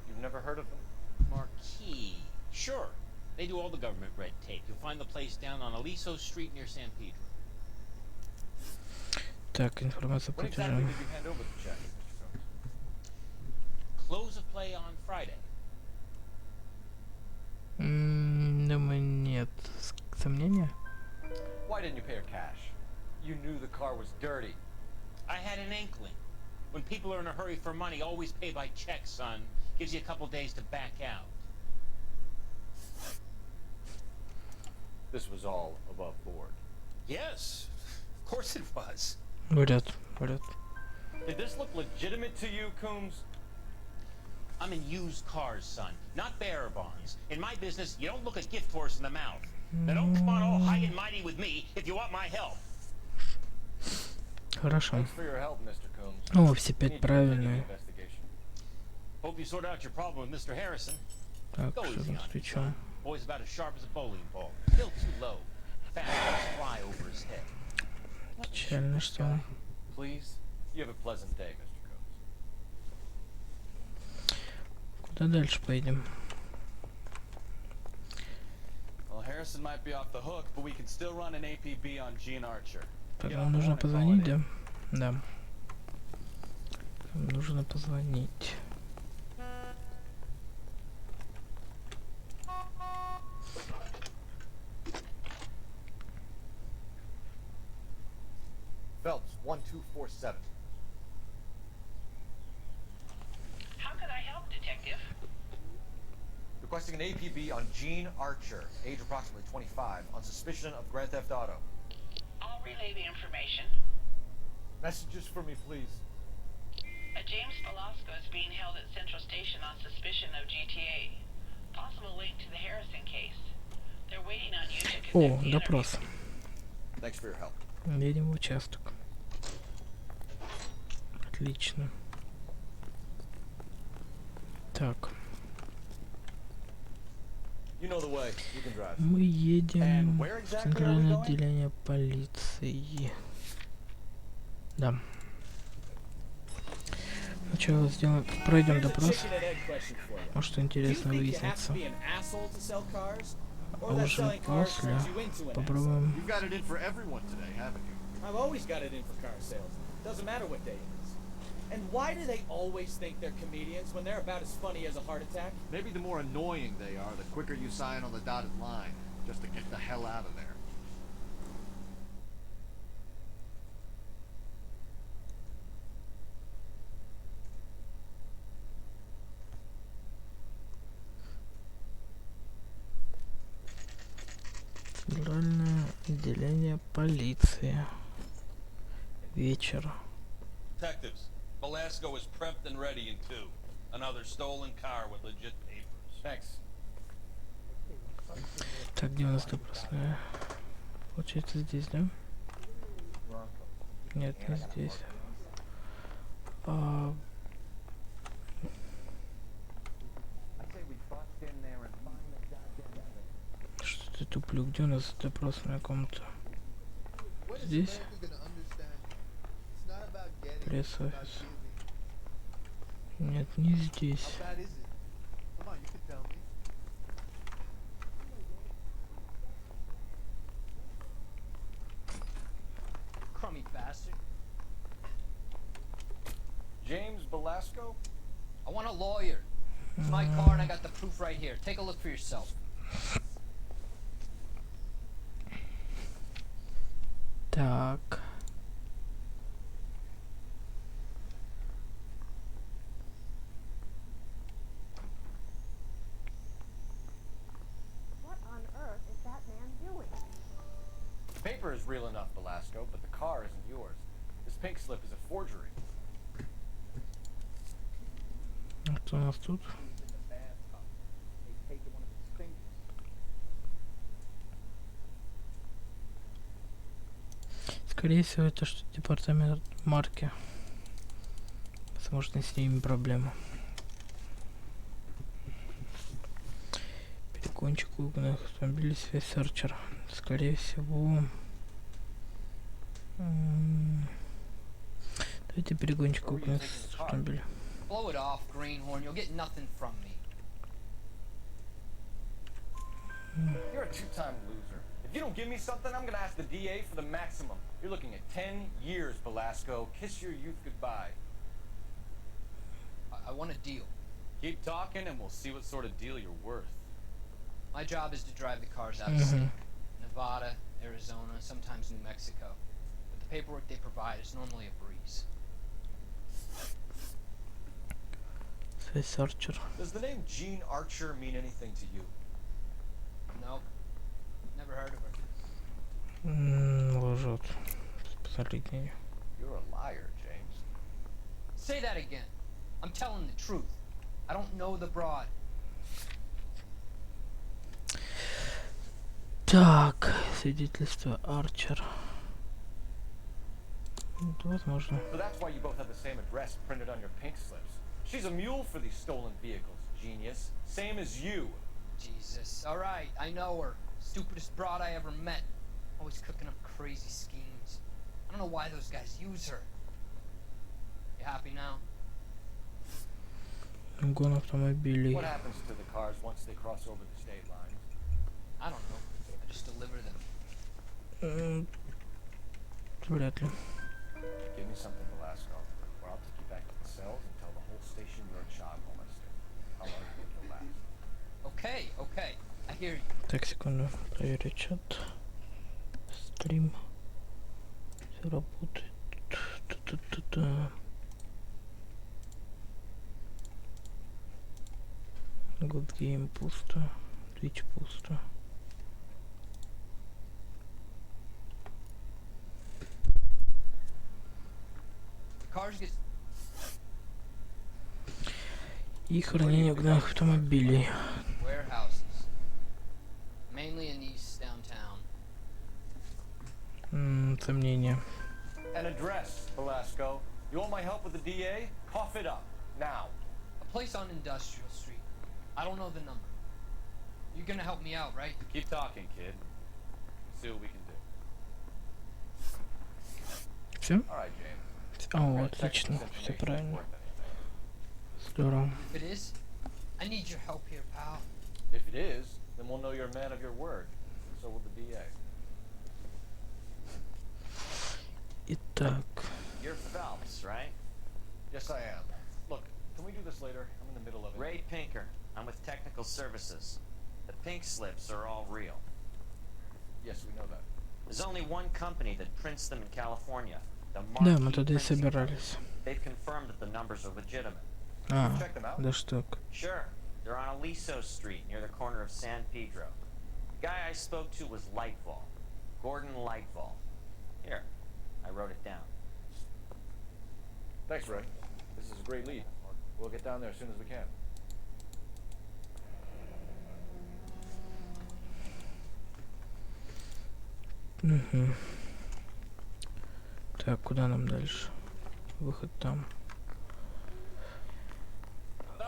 You've never heard of them? Marquee. Sure. They do all the government red tape. You'll find the place down on Aliso Street near San Pedro. Так, информация When платежа. exactly did you hand over the check, Mr. Combs? Close of play on Friday. Думаю, нет сомнения. Why didn't you pay her cash? You knew the car was dirty. I had an inkling. When people are in a hurry for money, always pay by check, son. Gives you a couple days to back out. This was all above board. Yes, of course it was. Вряд. Did this look legitimate to you, Coombs? I'm in used cars, son, not bearer bonds. In my business, you don't look a gift horse in the mouth. Now don't come on all high and mighty with me if you want my help. Хорошо. Thanks for your help, Mr. Coombs. О, все We 5 need to continue the правильные. investigation. Hope you sort out your problem with Mr. Harrison. Так, Go что easy там on с him, плечом? son. Boy's about as sharp as a bowling ball. Still too low. Fast balls fly over his head. Печально, что... Please, you have a pleasant day, Mr. Coombs. Куда дальше поедем? Well, Harrison might be off the hook, but we can still run an APB on Gene Archer. Так, Get нам on the нужно horn and call позвонить, it in. да? Да. Нам нужно позвонить. Phelps, 1247. How can I help, Detective? Requesting an APB on Gene Archer, age approximately 25, on suspicion of Grand Theft Auto. I'll relay the information. Messages for me, please. A James Velasco is being held at Central Station on suspicion of GTA. Possible link to the Harrison case. They're waiting on you to conduct О, the interview. допрос. Thanks for your help. Едем в участок. Отлично. Так, You know the way. You can drive. мы едем And where в exactly are we центральное going? отделение полиции. Да. Сначала сделаем, пройдем Here's a допрос. chicken and egg question for you. Может, Do you интересно think you have to выяснится. be an asshole to sell cars? А Or that уже selling cars после turns you into an попробуем. You've got it in for everyone today, haven't you? I've always got it in for car sales. Doesn't matter what day it is. And why do they always think they're comedians when they're about as funny as a heart attack? Maybe the more annoying they are, the quicker you sign on the dotted line, just to get the hell out of there. Центральное отделение полиции. Вечер. Detectives, Velasco is prepped and ready in 2. Another stolen car with legit papers. Thanks. Так, где у нас допрос? Получается здесь, да? Нет, не здесь. А, что-то туплю. Где у нас допросная комната? Здесь? Пресс-офис. Нет, не здесь. Crummy bastard. James Velasco? I want a lawyer. It's my car and I got the proof right here. Take a look for yourself. Так. paper is real enough, Velasco, but the car isn't yours. This pink slip is a forgery. Что у нас тут? Скорее всего, это что департамент марки. Возможно, с ними проблемы. Перегончик угнанных автомобилей, связь серчер. Скорее всего... Давайте перегончик угнанных автомобилей. Blow it off, Greenhorn. You'll get nothing from me. You're a two-time loser. If you don't give me something, I'm gonna ask the DA for the maximum. You're looking at 10 years, Velasco. Kiss your youth goodbye. I want a deal. Keep talking and we'll see what sort of deal you're worth. My job is to drive the cars out of state. Nevada, Arizona, sometimes New Mexico. But the paperwork they provide is normally a breeze. Searcher. Does the name Jean Archer mean anything to you? No. Never heard of her. Лжет. Посмотрите. You're a liar, James. Say that again. I'm telling the truth. I don't know the broad. Так, свидетельство Арчер. Возможно. So that's why you both have the same address printed on your pink slips. She's a mule for these stolen vehicles, genius. Same as you. Jesus. All right, I know her. Stupidest broad I ever met. Always cooking up crazy schemes. I don't know why those guys use her. You happy now? Гон автомобилей. What happens to the cars once they cross over the state lines? I don't know. I just deliver them. Вряд ли. Give me something, Velasco, or I'll take you back to the cells and tell the whole station you're a child molester. How long do you think you'll last? Okay, okay. I hear you. Так, секунду. Проверю чат. Стрим. Все работает. Good Game пусто. Twitch пусто. И хранение угнанных автомобилей. Warehouses. Mainly in East downtown. Сомнения. An address, Velasco. You want my help with the DA? Cough it up. Now. A place on Industrial Street. I don't know the number. You're gonna help me out, right? Keep talking, kid. See what we can do. Все? All right, James. О, отлично. Все правильно. Здорово. If it is, I need your help here, pal. If it is, then we'll know you're a man of your word. So will the DA. Итак. You're Phelps, right? Yes, I am. Look, can we do this later? I'm in the middle of it. Ray Pinker. I'm with Technical Services. The pink slips are all real. Yes, we know that. There's only one company that prints them in California. Да, мы туда и собирались. They've confirmed that the numbers are legitimate. А, да что? Sure. They're on Aliso Street near the corner of San Pedro. The guy I spoke to was Lightfall. Gordon Lightfall. Here, I wrote it down. Thanks, Ray. This is a great lead. We'll get down there as soon as we can. Угу. Так, куда нам дальше? Выход там.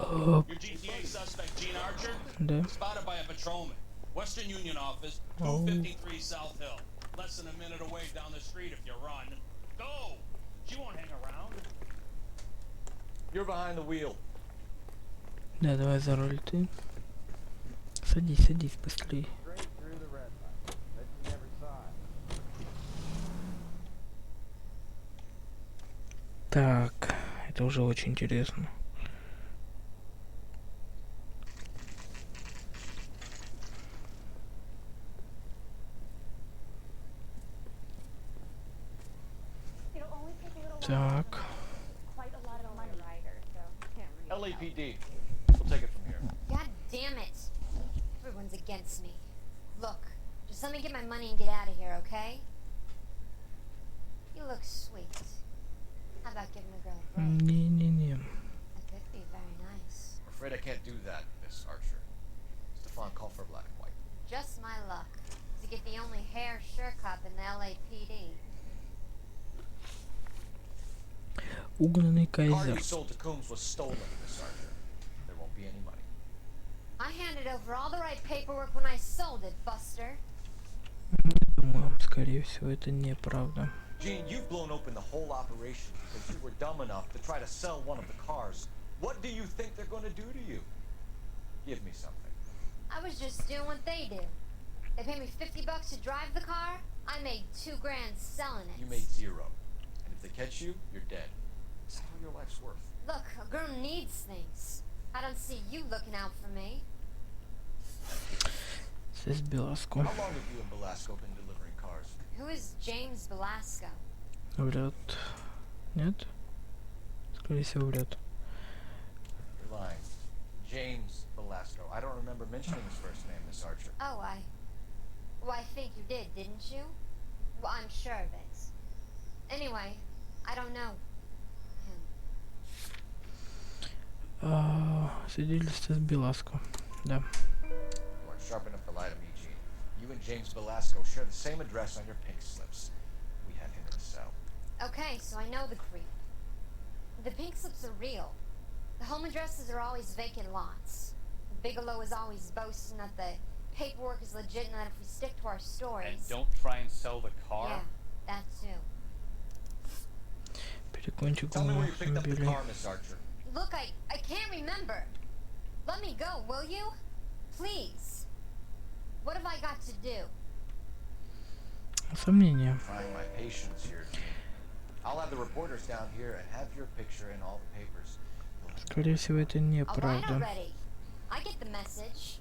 Your GTA suspect, Gene Archer? Да. Spotted by a patrolman. Western Union office, 253 South Hill. Less than a minute away down the street if you run. Go! She won't hang around. You're behind the wheel. Да, давай за руль ты. Садись, садись, быстрее. Так, это уже очень интересно. Так. LAPD. We'll take it from here. God damn it. Everyone's against me. Look, just let me get my money and get out of here, okay? You look sweet. How about giving a girl a break? Не-не-не. That could be very nice. I'm afraid I can't do that, Miss Archer. Stefan, call for black and white. Just my luck to get the only hair sure cop in the LAPD. Угнанный The car you кайзер. sold to Coombs was stolen, Miss Archer. There won't be any money. I handed over all the right paperwork when I sold it, Buster. Думаю, скорее всего, это неправда. Gene, you've blown open the whole operation because you were dumb enough to try to sell one of the cars. What do you think they're going to do to you? Give me something. I was just doing what they do. They paid me $50 to drive the car. I made $2 grand selling it. You made zero. And if they catch you, you're dead. Is that all your life's worth? Look, a girl needs things. I don't see you looking out for me. Здесь Беласко. How long have you and Belasco been delivering cars? Who is James Belasco? Врет. Нет? Скорее всего, врет. You're lying. James Belasco. I don't remember mentioning his first name, Miss Archer. Oh, well, I think you did, didn't you? Well, I'm sure of it. Anyway, I don't know him. Свидетельство с Беласко. Да. You aren't sharp enough to lie to me, Gene. You and James Belasco share the same address on your pink slips. We had him in the cell. Okay, so I know the creep. The pink slips are real. The home addresses are always vacant lots. Bigelow is always boasting that the paperwork is legit and that if we stick to our stories... And don't try and sell the car? Yeah, that too. Перекончик Tell me where you picked up the автомобилей. car, Miss Archer. Look, I can't remember. Let me go, will you? Please. What have I got to do? Сомнения. Trying my patience here, Gene. I'll have the reporters down here and have your picture in all the papers. Скорее всего, это Oh, I неправда. already. I get the message.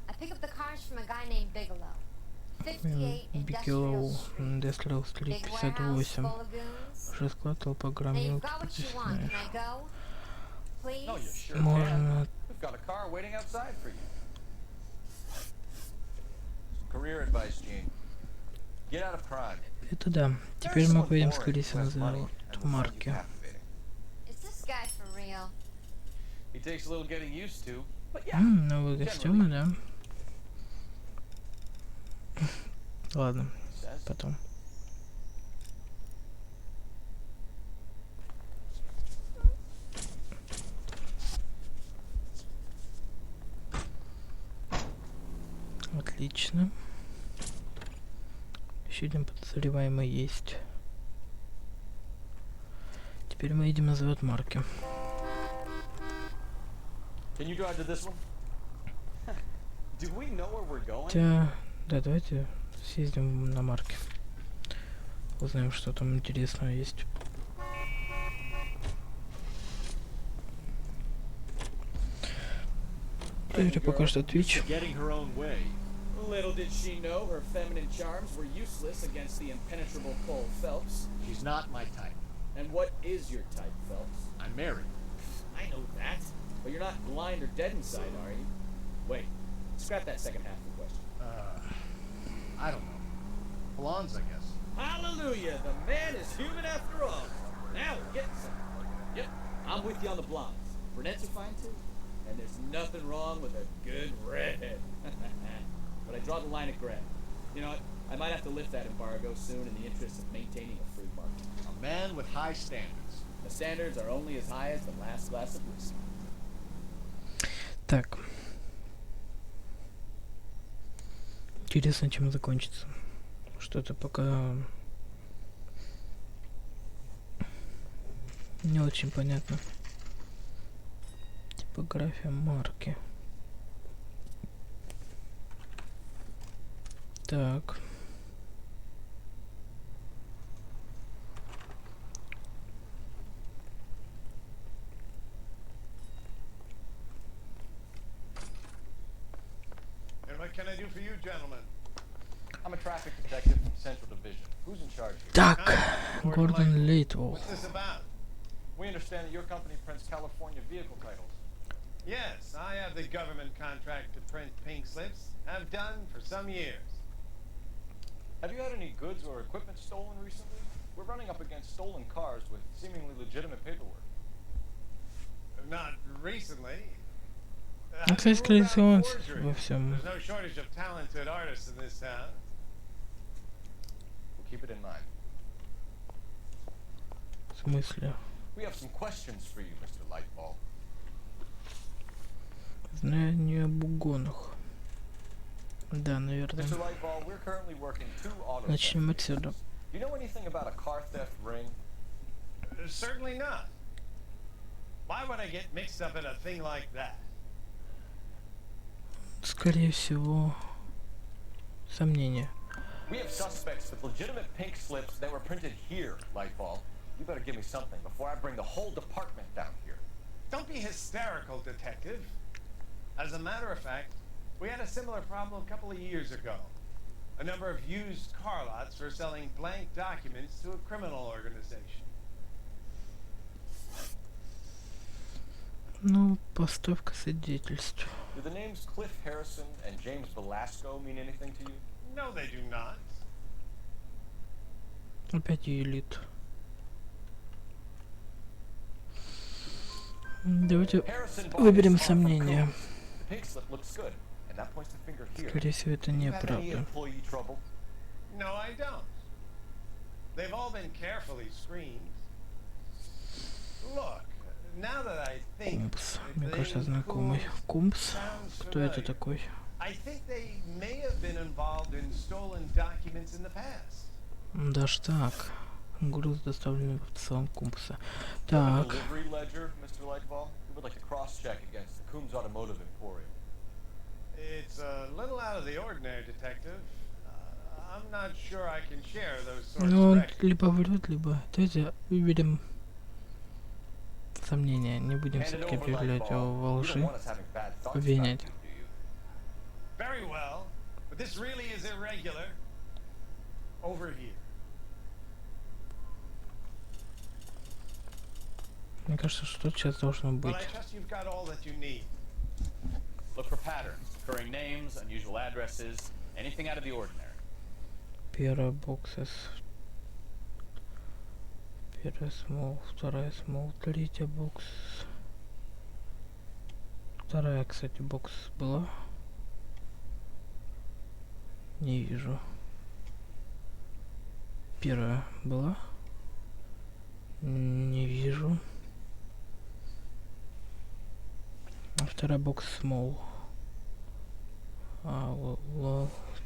I pick up the cars from a guy named Bigelow. 58 Бикелоу, Industrial Street. Industrial Street Big warehouse 58. full of goons. Уже склад толпа Now громил, you've got what you want. Can I go? Please? No, you sure Можно. can. We've got a car waiting outside for you. Some career advice, Gene. Get out of crime. Это да. Теперь мы поедем, скорее всего, на завод марки. Is this guy for real? He takes a little getting used to, but yeah. Новые костюмы, да. Ладно, потом. Отлично. Еще один подозреваемый есть. Теперь мы едем на завод марки. Can you drive to this one? Do we know where we're going? Хотя, да, давайте съездим на марки. Узнаем, что там интересного есть. Теперь пока что Twitch. Getting her own way. Little did she know her feminine charms were useless against the impenetrable Cole Phelps. She's not my type. And what is your type, Phelps? I'm married. I know that. But you're not blind or dead inside, are you? Wait, scrap that second half of the question. I don't know. Blondes, I guess. Hallelujah! The man is human after all. Now we're getting somewhere. Yep, I'm with you on the blondes. Brunettes are fine too. And there's nothing wrong with a good redhead. But I draw the line at gray. You know what? I might have to lift that embargo soon in the interest of maintaining a free market. A man with high standards. The standards are only as high as the last glass of whiskey. Так. Интересно, чем закончится. Что-то пока не очень понятно. Типография марки. Так. And what can I do for you, gentlemen? I'm a traffic detective from Central Division. Who's in charge here? Так, Гордон Лейтвелл. What's this about? We understand that your company prints California vehicle titles. Yes, I have the government contract to print pink slips. I've done for some years. Have you had any goods or equipment stolen recently? We're running up against stolen cars with seemingly legitimate paperwork. Not recently. Ну, кстати, скорее всего, он во всем. There's no shortage of talented artists in this town. We'll keep it in mind. В смысле? We have some questions for you, Mr. Lightball. Знание об угонах. Да, наверное. Mr. Lightball, we're currently working 2 auto Начнем theft отсюда. cases. Do you know anything about a car theft ring? Certainly not. Why would I get mixed up in a thing like that? Скорее всего, сомнения. We have suspects with legitimate pink slips that were printed here, Lightball. You better give me something before I bring the whole department down here. Don't be hysterical, Detective. As a matter of fact, we had a similar problem a couple of years ago. A number of used car lots were selling blank documents to a criminal organization. Ну, поставка свидетельств. Do the names Cliff Harrison and James Velasco mean anything to you? No, they do not. Опять элит. Давайте выберем сомнения. The pink slip looks good, and that points the finger here. Скорее всего, это Do you have any неправда. employee trouble? No, I don't. They've all been carefully screened. Look, now that I think Кумпс. of Мне the кажется, name знакомый. Кумпс? sounds Кто это familiar. такой? I think they may have been involved in stolen documents in the past. Даже так. Груз доставлен в автосалон Кумпса. Do you have a Так. delivery ledger, Mr. Lightball? We would like to cross-check against the Coombs Automotive Emporium. It's a little out of the ordinary, Detective. I'm not sure I can share those sorts Ну, of он records. либо врет, либо... Давайте выберем сомнения. Не будем все-таки объявлять о лжи. Обвинять. Very well, but this really is irregular. Over here. Мне кажется, что сейчас должно Well, быть. I trust you've got all that you need. Look for patterns, recurring names, unusual addresses, anything out of the ordinary. Первая боксес. Первая смол, вторая смол, третья бокс. Вторая, кстати, бокс была. Не вижу. Первая была. Не вижу. А вторая бокс смол.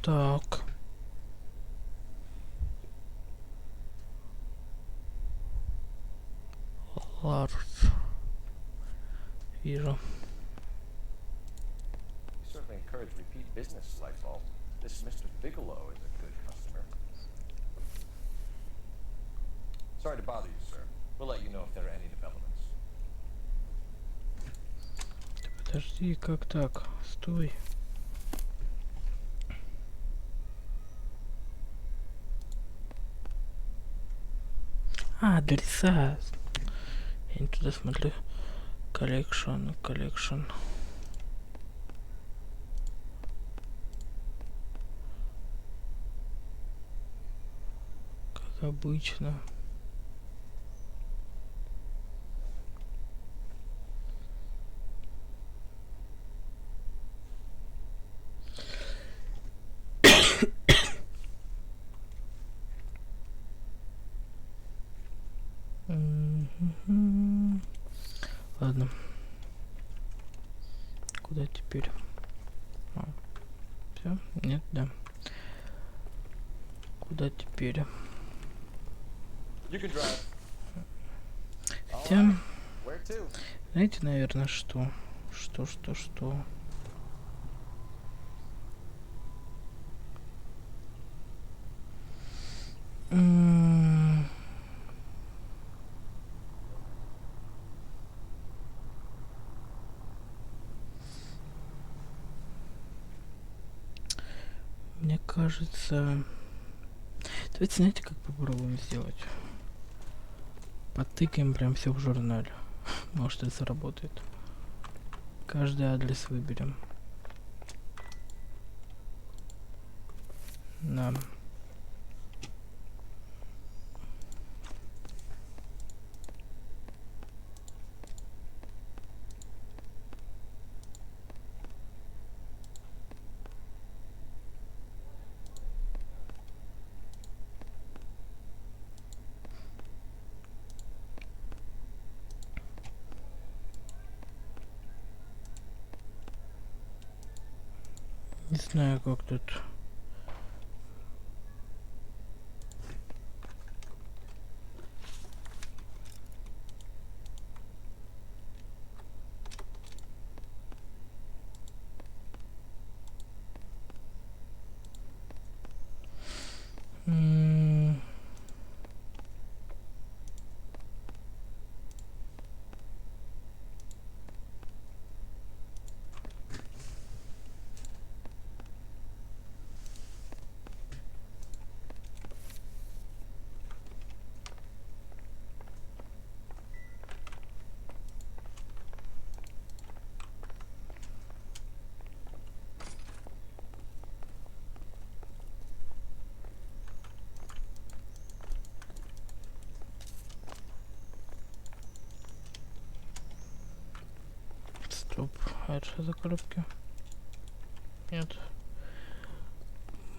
Так. Large. Вижу. We certainly encourage repeat business, Lightball. This Mr. Bigelow is a good customer. Sorry to bother you, sir. We'll let you know if there are any developments. Подожди, как так? Стой. А, адреса. Я не туда смотрю. Коллекшн. Как обычно. Ладно. Куда теперь? Все? Нет, да. Куда теперь? You can drive. Хотя, Where to? знаете, наверное, что? Что? Мне кажется... Давайте, знаете, как попробуем сделать? Потыкаем прям все в журнале. Может, это заработает. Каждый адрес выберем. Да. Не знаю, как тут. Стоп, а это что за коробки? Нет.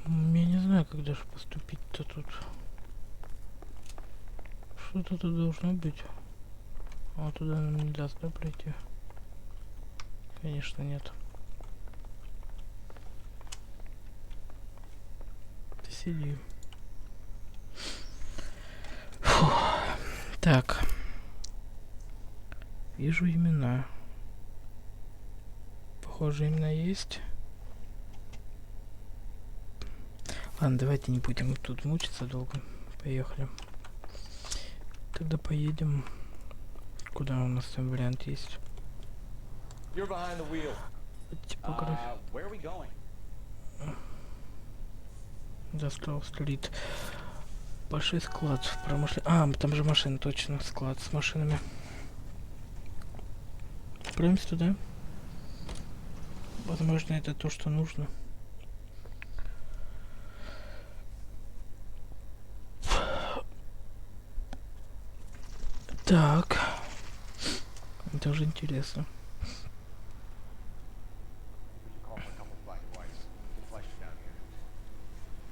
Я не знаю, как даже поступить-то тут. Что-то тут должно быть. А туда нам не даст, да, пройти? Конечно, нет. Ты сиди. Фу. Так. Вижу имена. Похоже, имена есть. Ладно, давайте не будем тут мучиться долго. Поехали. Тогда поедем. Куда у нас там вариант есть? Типография. Достал стрит. Большой склад в промышленности. А, там же машины, точно. Склад с машинами. Отправимся туда. Возможно, это то, что нужно. Так. Это уже интересно.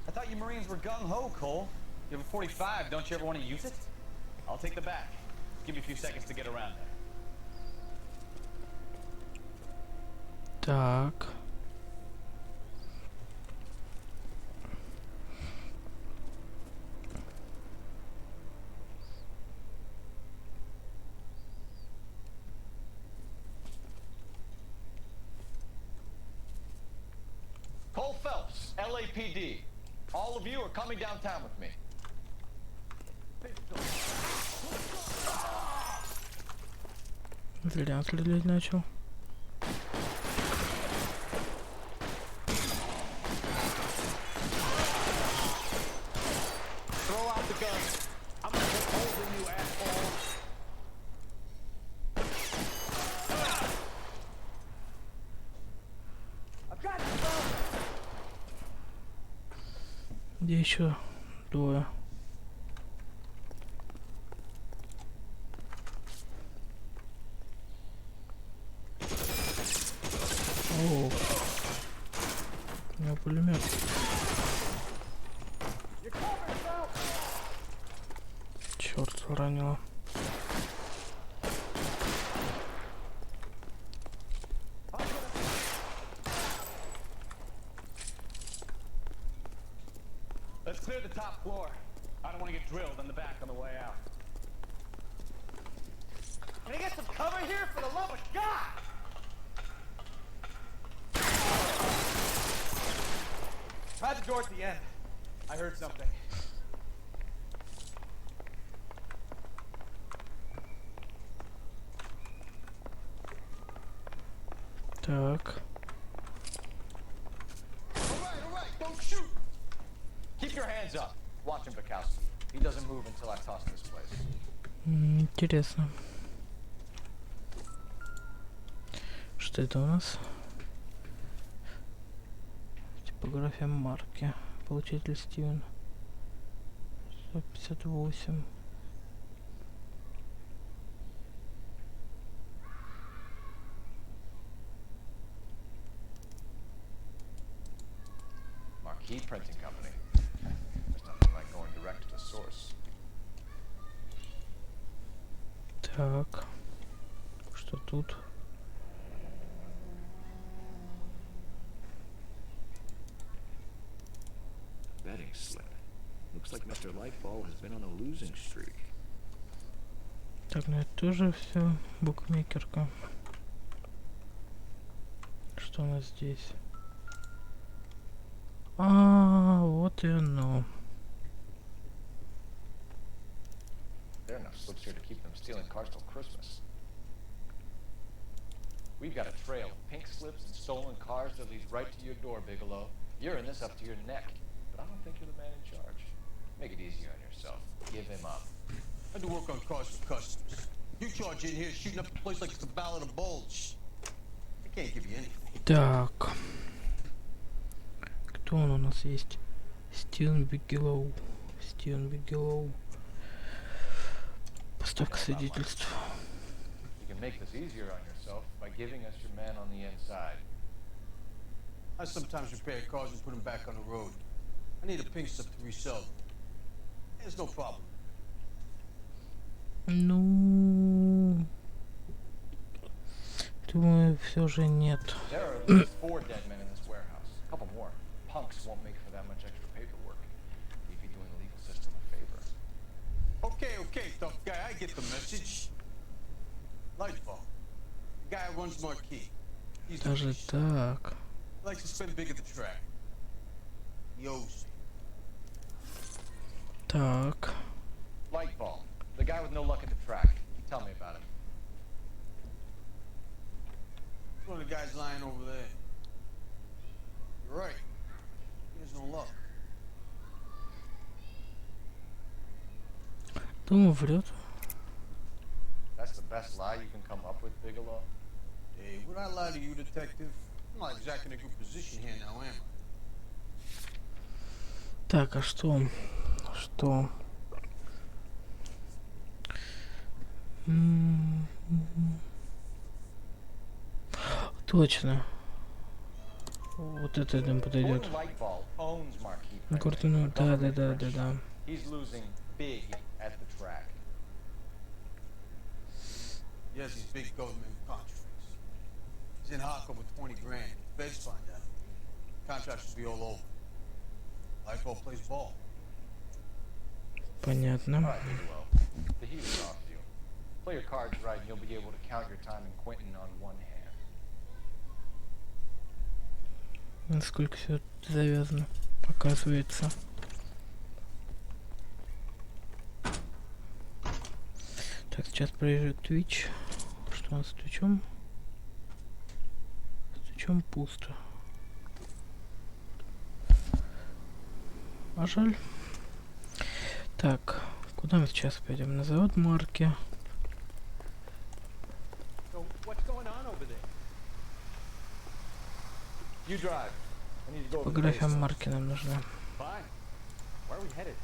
I thought you Marines were gung-ho, Cole. You have a 45, don't you ever want to use it? I'll take the back. Give me a few seconds to get around there. Так. Cole Phelps, LAPD. All of you are coming downtown with me. Зря стрелять начал. Throw out the gun. I'm gonna get over you, asshole. I've got you, bro. Где еще двое? О, у меня пулемет. Черт, ранило. Let's clear the top floor. I don't want to get drilled in the back on the way out. Can I get some cover here, for the love of God? Try the door at the end. I heard something. Так. All right, don't shoot. Keep your hands up. Watch him, Bukowski. He doesn't move until I toss this place. Интересно. Что это у нас? Типография марки. Получатель Стивен. 158. Marquee Printing Company. There's nothing like going direct to the source. Так. Что тут? slip. Looks like Mr. Lightball has been on a losing streak. Так, ну это тоже все букмекерка. Что у нас здесь? А, вот и оно. There are enough slips here to keep them stealing cars till Christmas. We've got a trail of pink slips and stolen cars that leads right to your door, Bigelow. You're in this up to your neck, but I don't think you're the man in charge. Make it easier on yourself. Give him up. I do work on cars for customers. You charge in here shooting up the place like it's the Ballad of Bulge. I can't give you anything. Так. Кто он у нас есть? Стивен Бигелоу. Стивен Бигелоу. Поставка свидетельств. You can make this easier on yourself by giving us your man on the inside. I sometimes repair cars and put them back on the road. I need a pink slip to resell them. There's no problem. Ну, думаю, все же нет. There are at least 4 dead men in this warehouse. A couple more. Punks won't make for that much extra paperwork. You'd be doing the legal system a favor. Okay, tough guy, I get the message. Lightball. The guy who runs Marquee. He's the Даже так. likes to spend big at the track. He owes me. Так. Lightball. The guy with no luck at the track. Tell me about him. One of the guys lying over there. You're right. He has no luck. Думаю, врет. That's the best lie you can come up with, Bigelow? Hey, would I lie to you, detective? I'm not exactly in a good position here now, am I? Так, а что? Что? Точно. Вот это нам подойдет. Гортону, да. He's losing big at the track. Yes, he's big government contracts. He's in hock over 20 grand. Feds find out. Contracts will be all over. Lightball plays ball. Понятно. All right, Bigelow. The heat is off you. Play your cards right and you'll be able to count your time in Quentin on one hand. Насколько все завязано, показывается. Так, сейчас проезжает Twitch. Что у нас с Твичом? С Твичом пусто. А жаль. Так, куда мы сейчас пойдем? На завод марки. So, what's going on over there? You drive. I need to go over the Фотография base. марки нам нужна. Fine. Where are we headed?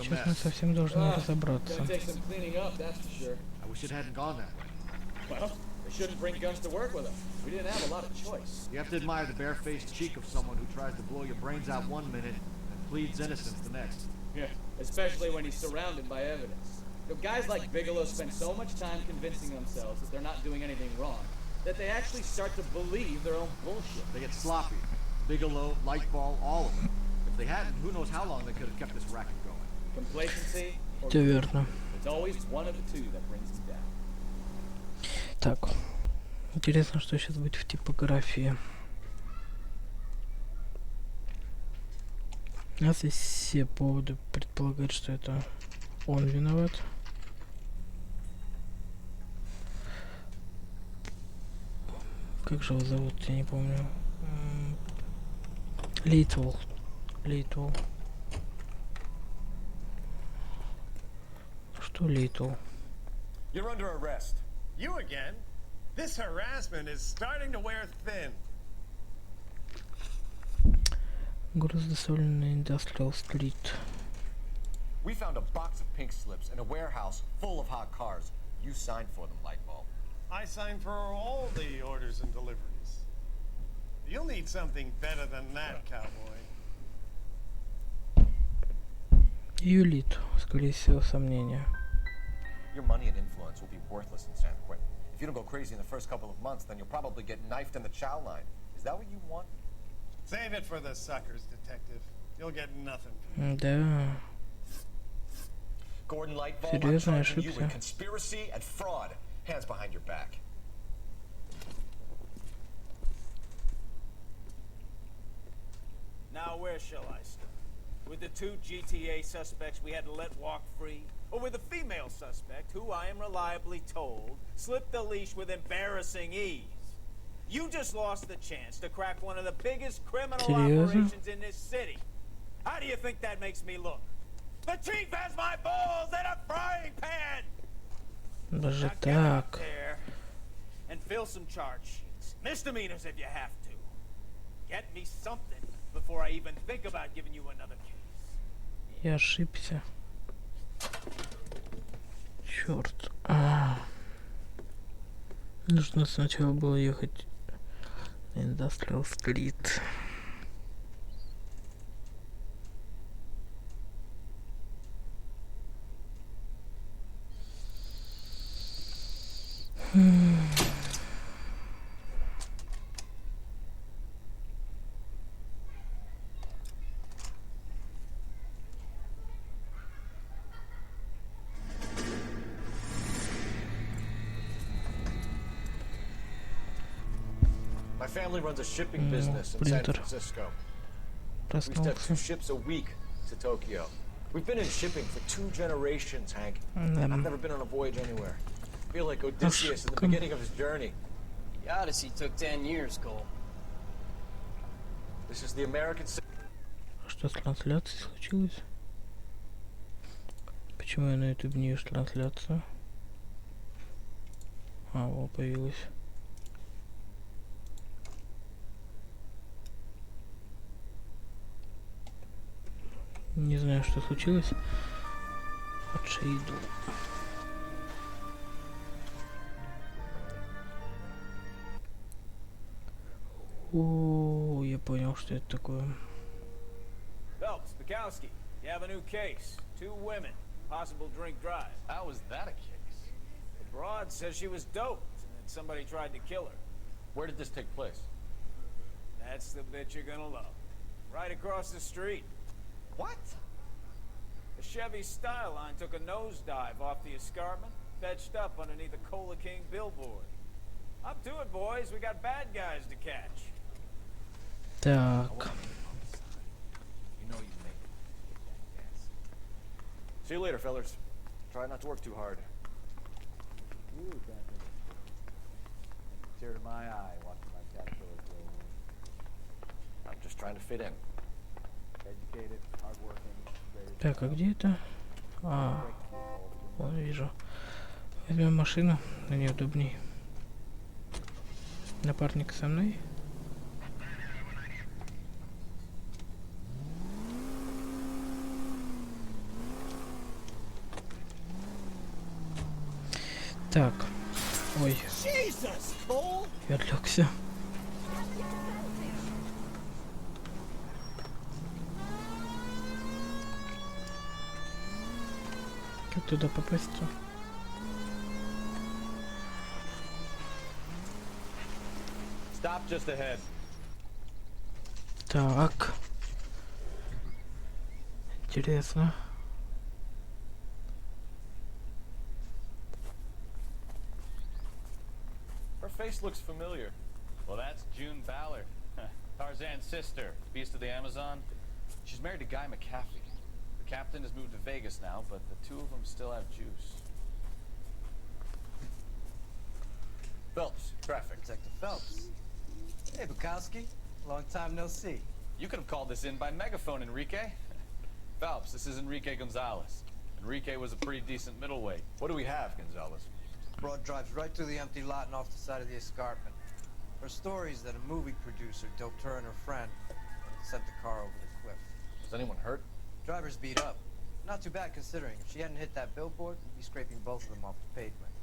Сейчас мы совсем должны разобраться. Gonna take some cleaning up, that's for sure. I wish it hadn't gone that way. Well, they shouldn't bring guns to work with them. We didn't have a lot of choice. You have to admire the barefaced cheek of someone who tries to blow your brains out one minute and pleads innocence the next. Yeah, especially when he's surrounded by evidence. You know, guys like Bigelow spend so much time convincing themselves that they're not doing anything wrong, that they actually start to believe their own bullshit. They get sloppy. Bigelow, Lightball, all of them. If they hadn't, who knows how long they could have kept this racket going. Complacency or Все верно. it's always one of the two that brings them down. Так, интересно, что сейчас будет в типографии. У нас есть все поводы предполагать, что это он виноват. Как же его зовут, я не помню. Литл. Что Литл? You're under arrest. You again? This harassment is starting to wear thin. Груз доставлен на Industrial Street. We found a box of pink slips in a warehouse full of hot cars. You signed for them, Lightball. I signed for all the orders and deliveries. You'll need something better than that, cowboy. Юлит, скорее всего, сомнения. Your money and influence will be worthless in San Quentin if If you don't go crazy in the first couple of months, then you'll probably get knifed in the chow line. Is that what you want? Save it for the suckers, detective. You'll get nothing from it. Да. Gordon Lightball, I'm Серьезно, я charging you with ошибся. conspiracy and fraud. Hands behind your back. Now where shall I start? With the 2 GTA suspects we had to let walk free? Or with a female suspect who, I am reliably told, slipped the leash with embarrassing ease? You just lost the chance to crack one of the biggest criminal operations in this city. How do you think that makes me look? The chief has my balls in a frying pan! Даже Now get out так. there and fill some charge sheets. Misdemeanors if you have to. Get me something before I even think about giving you another case. Я ошибся. Черт. Нужно сначала было ехать на Industrial Street. My family runs a shipping business in San Принтер Francisco. We used to have 2 ships a week to Tokyo. We've been in shipping for 2 generations, Hank. I've never been on a voyage anywhere. I feel like Odysseus in the beginning of his journey. The Odyssey took 10 years, Cole. This is the American... Что с трансляцией случилось? Почему я на YouTube не вижу трансляцию? Вот появилась. Не знаю, что случилось. Отшейду. О, я понял, что это такое. Phelps, Bukowski, you have a new case. 2 women, possible drink drive. How was that a case? The broad says she was doped and that somebody tried to kill her. Where did this take place? That's the bit you're gonna love. Right across the street. What? The Chevy Styline took a nosedive off the escarpment, fetched up underneath the Cola King billboard. Up to it, boys. We got bad guys to catch. Так. See you later, fellas. Try not to work too hard. You definitely. Tear to my eye watching my caterpillar grow. I'm just trying to fit in. Educated, hardworking, ready to Так, а где это? Вон вижу. Возьмем машину, на ней удобней. Напарник со мной. Так. Ой. Я отвлекся. Как туда попасть-то? Stop just ahead. Так. Интересно. Her face looks familiar. Well, that's June Ballard. Tarzan's sister, beast of the Amazon. She's married to Guy McAfee. The captain has moved to Vegas now, but the 2 of them still have juice. Phelps, traffic. Detective Phelps. Hey, Bukowski. Long time no see. You could have called this in by megaphone, Enrique. Phelps, this is Enrique Gonzalez. Enrique was a pretty decent middleweight. What do we have, Gonzalez? Broad drives right through the empty lot and off the side of the escarpment. Her story is that a movie producer doped her and her friend and sent the car over the cliff. Was anyone hurt? Driver's beat up. Not too bad considering. If she hadn't hit that billboard, we'd be scraping both of them off the pavement.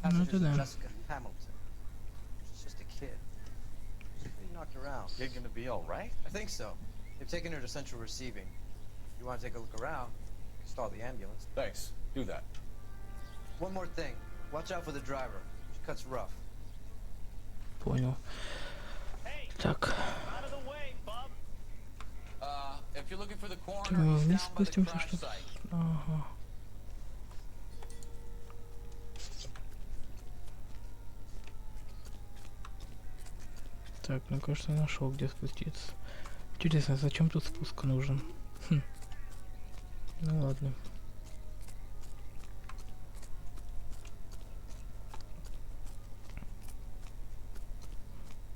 Passengers are Jessica Hamilton. She's just a kid. She's pretty knocked around. Kid gonna be all right? I think so. They've taken her to central receiving. If you want to take a look around, you can stall the ambulance. Thanks. Do that. One more thing. Watch out for the driver. She Shortcut's rough. Понял. Так. If you're looking for the Так, corner, мы he's вниз down by the спустимся, crash что... site. Ага. Так, ну кажется, нашел, где спуститься. Интересно, зачем тут спуск нужен? Хм. Ну ладно.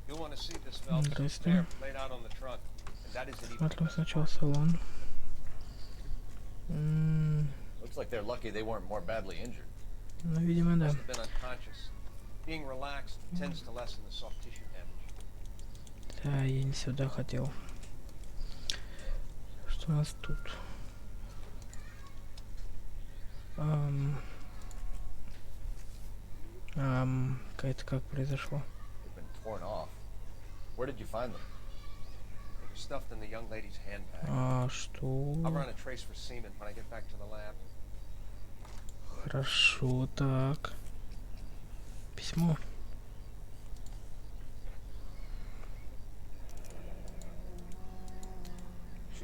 You'll want to see this valve Здрасте. there laid out on the trunk. And that isn't even Смотрим the best сначала part. салон. Looks like they're lucky they weren't more badly injured. Ну, видимо, да. Must have been unconscious. Being relaxed tends to lessen the soft tissue damage. Да, я не сюда хотел. Что у нас тут? Как произошло? They've been torn off. Where did you find them? They were stuffed in the young lady's handbag. А что? I'll run a trace for semen when I get back to the lab. Хорошо, так. Письмо.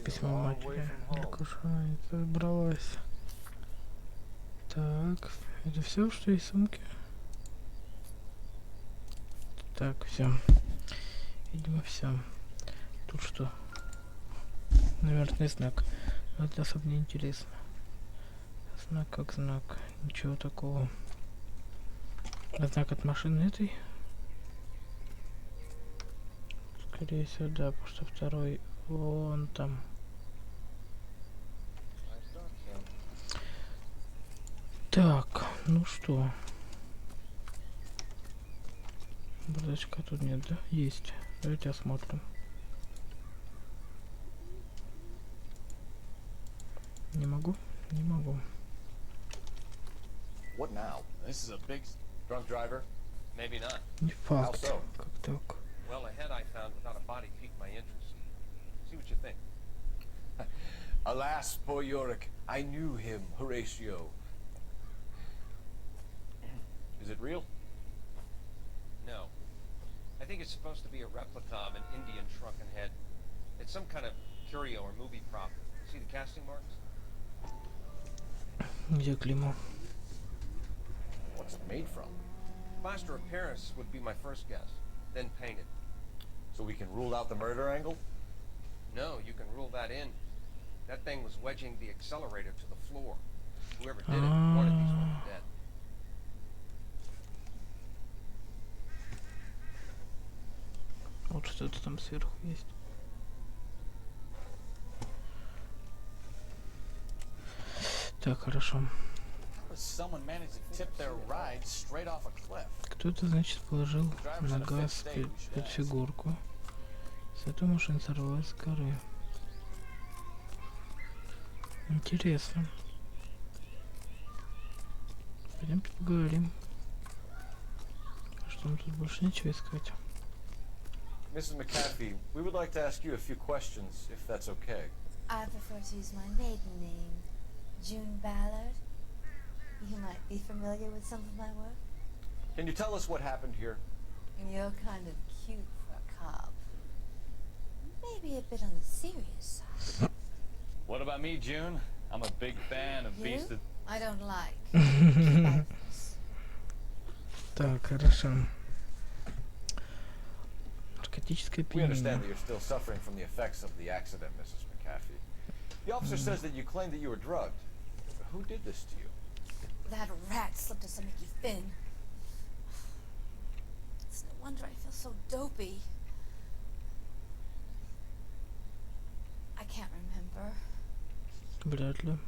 Письмо матери. Лягушка забралась. Так, это все, что есть в сумке? Так, все. Видимо, все. Тут что? Наверное, знак. Но это особо не интересно. Знак как знак. Ничего такого. А знак от машины этой? Скорее всего, да, потому что второй вон там. Так, ну что? Бардачка тут нет, да? Есть. Давайте осмотрим. Не могу? Не могу. What now? This is a big Drunk driver? Maybe not. Не How факт. so? Как так? Well, a head I found without a body piqued my interest. See what you think. Alas, poor Yorick. I knew him, Horatio. Is it real? No. I think it's supposed to be a replica of an Indian shrunken head. It's some kind of curio or movie prop. See the casting marks? Где клеймо? What's it made from? Plaster of Paris would be my first guess, then painted. So we can rule out the murder angle? No, you can rule that in. That thing was wedging the accelerator to the floor. Whoever did it wanted these women dead. Вот что-то там сверху есть. Так, хорошо. Someone managed to tip their ride straight off a cliff. Кто-то, значит, положил на газ фигурку. С этой машины сорвалась с горы. Интересно. Пойдемте поговорим. Что нам тут больше нечего искать? Mrs. McAfee, we would like to ask you a few questions, if that's okay. I prefer to use my maiden name, June Ballard. You might be familiar with some of my work. Can you tell us what happened here? You're kind of cute for a cop. Maybe a bit on the serious side. What about me, June? I'm a big fan of You? Beast of... I don't like. Так, хорошо. Наркотическое We understand опьянение. that you're still suffering from the effects of the accident, Mrs. McAfee. The officer says that you claimed that you were drugged. Who did this to you? That rat slipped us a Mickey Finn. It's no wonder I feel so dopey. I can't remember. Вряд ли.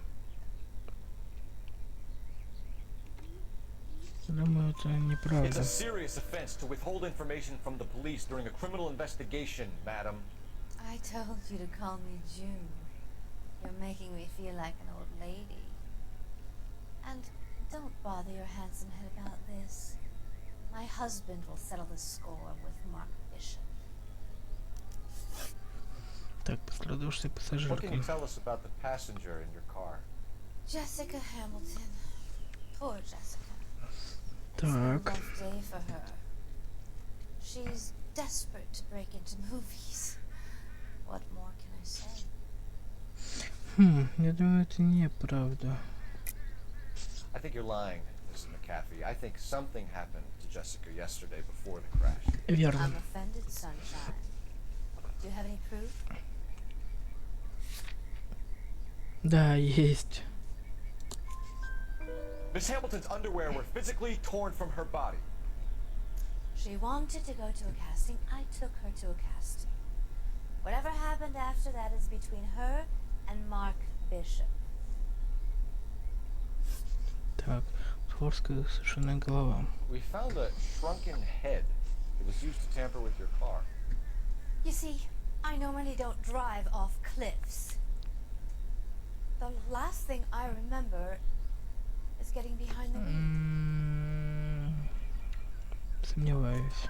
Думаю, это It's неправда. a serious offense to withhold information from the police during a criminal investigation, madam. I told you to call me June. You're making me feel like an old lady. And don't bother your handsome head about this. My husband will settle the score with Mark Bishop. Так, пострадавшая What can you пассажирка. tell us about the passenger in your car? Jessica Hamilton. Poor Jessica. been a rough day for her. She's desperate to break into movies. What more can I say? Я думаю, это неправда. I think you're lying, Mrs. McAfee. I think something happened to Jessica yesterday before the crash. Верно. I'm offended, Sunshine. Do you have any proof? Да, есть. Miss Hamilton's underwear were physically torn from her body. She wanted to go to a casting. I took her to a casting. Whatever happened after that is between her and Mark Bishop. Так, творская совершенно голова. We found a shrunken head. It was used to tamper with your car. You see, I normally don't drive off cliffs. The last thing I remember is getting behind the wheel. Сомневаюсь.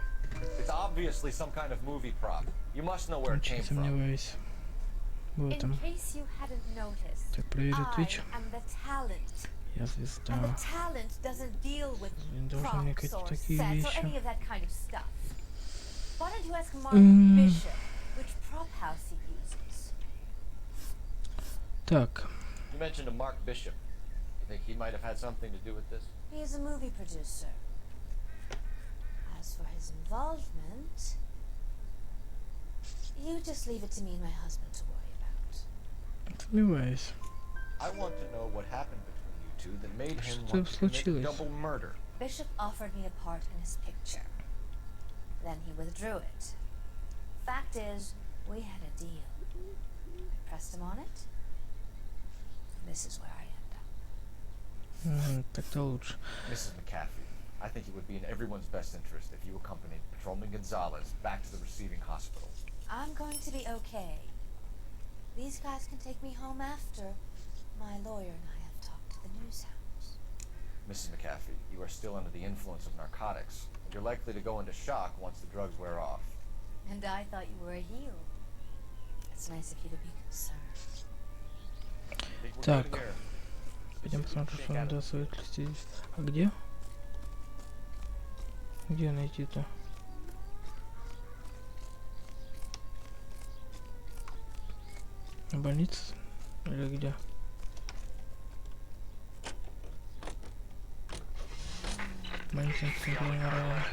It's obviously some kind of movie prop. You must know where it came Очень from. сомневаюсь в In этом. case you hadn't noticed, Так, проверю I Twitch. am the talent. Я звезда. And the talent doesn't deal with Не должен props мелькать or такие sets or вещи. any of that kind of stuff. Why don't you ask Mark Mm. Bishop which prop house he uses? Так. You mentioned a Mark Bishop. You think he might have had something to do with this? He is a movie producer. As for his involvement, you just leave it to me and my husband to worry about. Сомневаюсь. I want to know what happened between you two that made him Что want to commit случилось? double murder. Bishop offered me a part in his picture. Then he withdrew it. Fact is, we had a deal. I pressed him on it. And this is where I end up. Так-то лучше. Mrs. McAfee, I think it would be in everyone's best interest if you accompanied Patrolman Gonzalez back to the receiving hospital. I'm going to be okay. These guys can take me home after my lawyer and I have talked to the news house. Mrs. McAfee, you are still under the influence of narcotics. You're likely to go into shock once the drugs wear off. And I thought you were a heel. It's nice of you to be concerned. Так. Пойдем посмотрим, что он даст выключить. А где? Где найти-то? На больнице? Или где? Больница не нравилась.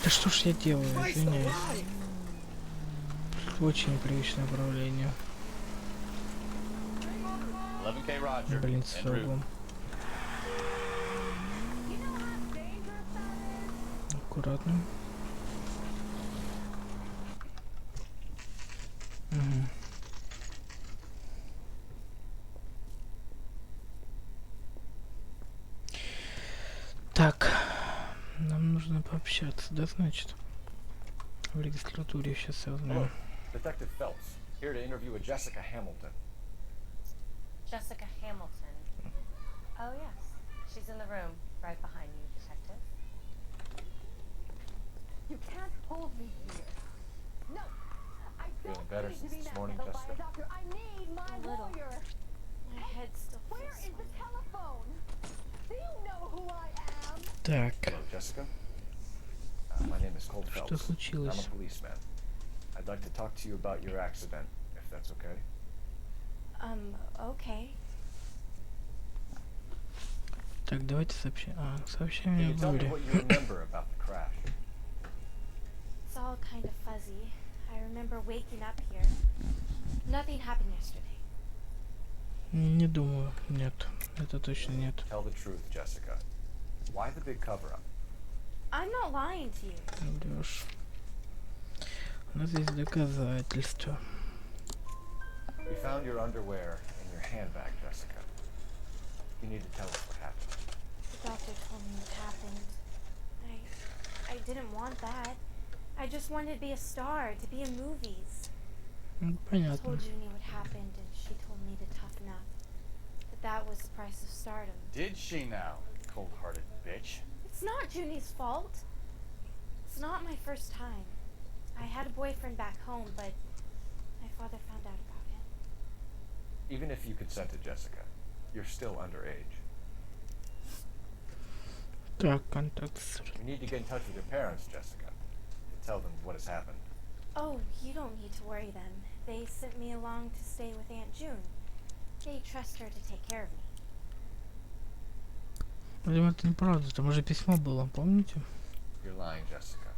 Да что ж я делаю, извиняюсь. Очень непривычное управление. Блин, с углом. Аккуратно. Угу. Так, нам нужно пообщаться, да, значит? В регистратуре сейчас все узнаем. Detective Phelps, here to interview a Jessica Hamilton. Jessica Hamilton. Oh, yes. She's in the room, right behind you, Detective. You can't hold me here. No, I Feeling don't better need to since be this morning, manhandled by a Jessica? doctor. I need my lawyer. My head still feels Where is the telephone? Do you know who I am? Так. Hello, Jessica. My name is Cole Что Phelps. случилось? I'm a policeman. I'd like to talk to you about your accident, if that's okay. Okay. Так, давайте сообщим. Can Сообщение you tell me были. what you remember about the crash? It's all kind of fuzzy. I remember waking up here. Nothing happened yesterday. Не думаю, нет. Это точно нет. Tell the truth, Jessica. Why the big cover-up? I'm not lying to you. Врешь. У нас есть доказательства. We found your underwear in your handbag, Jessica. You need to tell us what happened. The doctor told me what happened. I didn't want that. I just wanted to be a star, to be in movies. I Понятно. told Junie what happened, and she told me to toughen up. That that was the price of stardom. Did she now, cold-hearted bitch? It's not Junie's fault. It's not my first time. I had a boyfriend back home, but my father found out about it. Even if you consented, Jessica, you're still underage. Так, контакт. You need to get in touch with your parents, Jessica, and tell them what has happened. Oh, you don't need to worry them. They sent me along to stay with Aunt June. They trust her to take care of me. Видимо, это неправда, там уже письмо было, помните? You're lying, Jessica.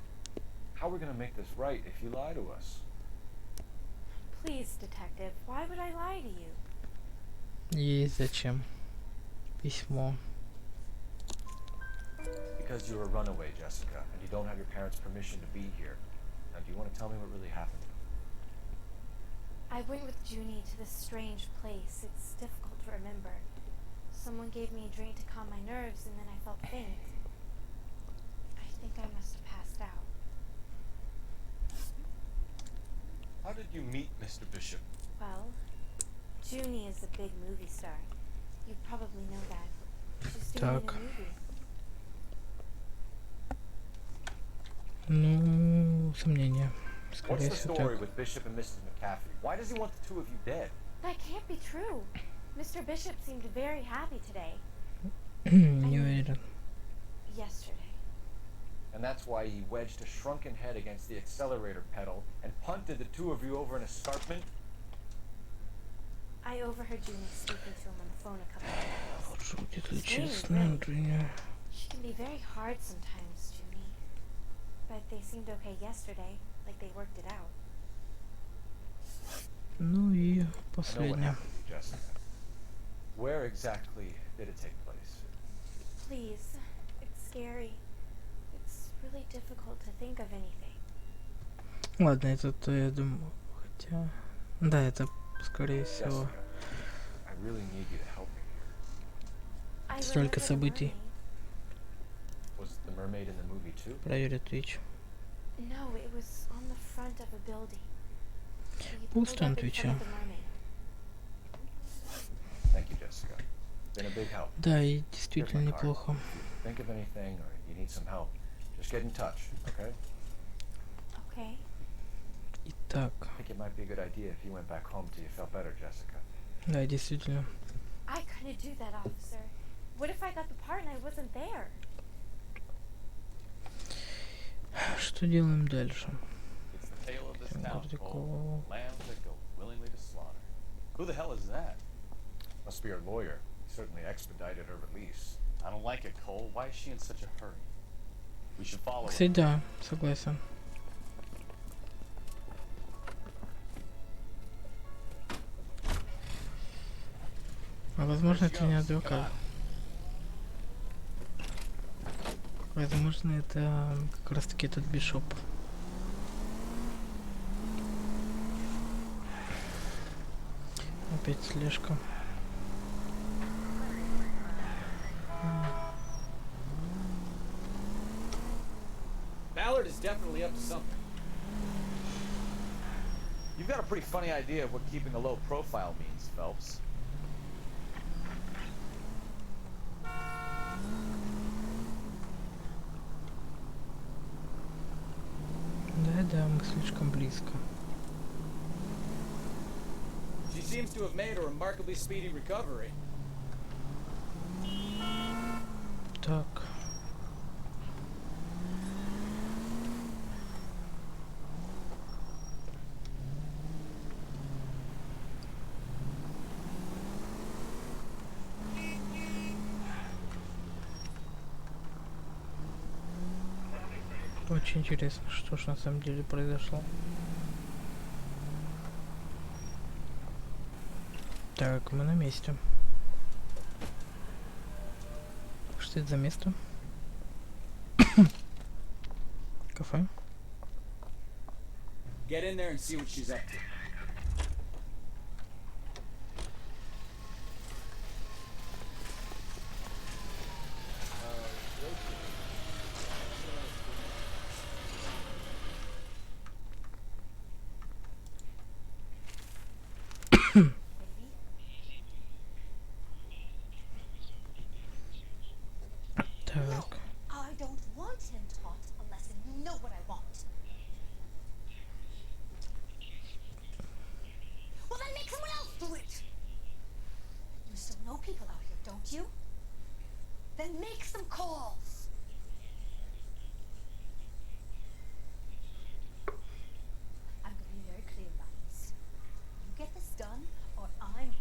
How are we gonna make this right if you lie to us? Please, detective, why would I lie to you? И зачем? Письмо. Because you're a runaway, Jessica, and you don't have your parents' permission to be here. Now, do you want to tell me what really happened? I went with Junie to this strange place. It's difficult to remember. Someone gave me a drink to calm my nerves, and then I felt faint. I think I must have passed out. How did you meet Mr. Bishop? Well, Junie is a big movie star. You probably know that. She's doing a movie. Ну, сомнения. What's Скорее the всего story так. with Bishop and Mrs. McCaffrey? Why does he want the two of you dead? That can't be true. Mr. Bishop seemed very happy today. Не уверен. Yesterday. And that's why he wedged a shrunken head against the accelerator pedal and punted the two of you over an escarpment? I overheard Junie speaking to him on the phone a couple of times. Будет честно, Андрей. She can be very hard sometimes, Junie. But they seemed okay yesterday, like they worked it out. Ну и I know what последнее. happened to you, Jessica. Where exactly did it take place? Please, it's scary. It's really difficult to think of anything. Ладно, это то я думаю. Хотя... Да, это скорее всего. Jessica, I really need you to help me here. Столько событий. Was the mermaid in the movie too? Проверю Twitch. No, it was on the front of a building. We Пусто pulled на up in front Твиче. of the mermaid. Thank you, Jessica. Been a big help. Да, и Here's действительно my card. неплохо. If you think of anything or you need some help, just get in touch, okay? Okay. Итак. I think it might be a good idea if you went back home till you felt better, Jessica. Да, действительно. I couldn't do that, officer. What if I got the part and I wasn't there? Что делаем дальше? It's the tale of this town Артикул. called Lambs That Go Willingly to Slaughter. Who the hell is that? Must be her lawyer. He certainly expedited her release. I don't like it, Cole. Why is she in such a hurry? We should follow her. Кстати, да, согласен. А возможно, это не адвокат. Возможно, это как раз таки этот Бишоп. Опять слежка. Ballard is definitely up to something. You've got a pretty funny idea of what keeping a low profile means, Phelps. Да, мы слишком близко. She seems to have made a remarkably speedy recovery. Так. Очень интересно, что ж на самом деле произошло. Так, мы на месте. Что это за место? Кафе? Get in there and see what she's up to. Так. I don't want him taught a lesson. You know what I want. Well, then make someone else do it. people out here, don't you? Then make some calls. I'm going to be very clear about this. You get this done, or I'm...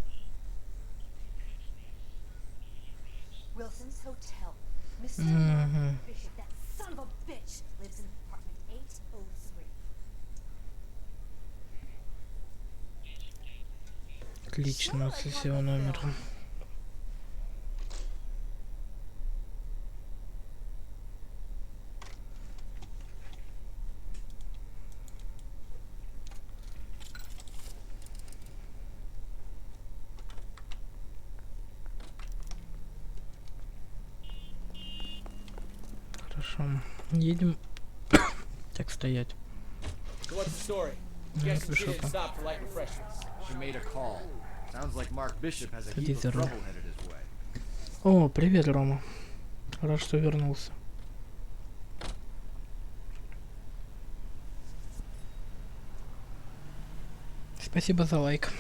Wilson's Hotel. Mr. Bishop, that son of a bitch, lives in apartment 803. Отлично, с его номером. Хорошо. Едем. Так стоять. What's the story? Guessing she didn't stop for light refreshments. She made a call. Sounds like Mark Bishop has a heap of trouble headed his way. О, привет, Рома. Рад, что вернулся. Спасибо за лайк.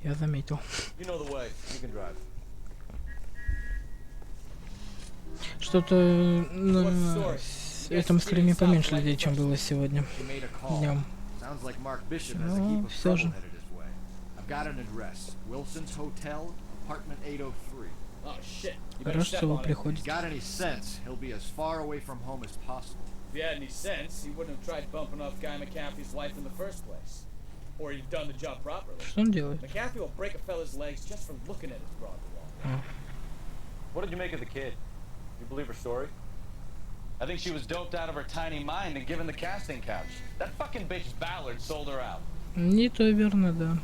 Я заметил. You know the way. You can drive. Что-то на этом стриме поменьше людей, чем было сегодня днем. Но все же. Рад, что вы приходите. If he had any sense, he wouldn't have tried bumping off Guy McAfee's life in the first place. Or he'd done the job properly. Что он делает? McAfee will break a fella's legs just for looking at his broad wall. What did you make of the kid? You believe her story? I think she was doped out of her tiny mind and given the casting couch. That fucking bitch Ballard sold her out. Не то верно, да.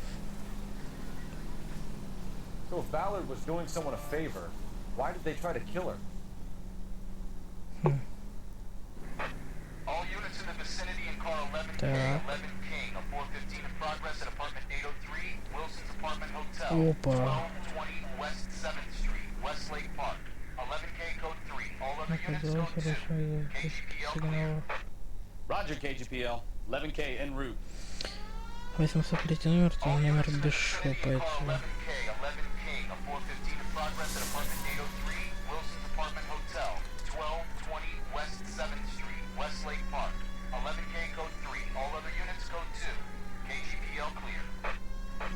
So if Ballard was doing someone a favor, why did they try to kill her? All units in the vicinity in car 11K, 11K, a 415 in progress at apartment 803, Wilson's Apartment Hotel, 1220 West 7th Street, Westlake Park, 11K code 3, all other units code 2, KGPL clear. Roger, KGPL, 11K en route. 803 номер, там номер Бишопа. Westlake Park, 11K code 3, all other units code 2, KGPL clear.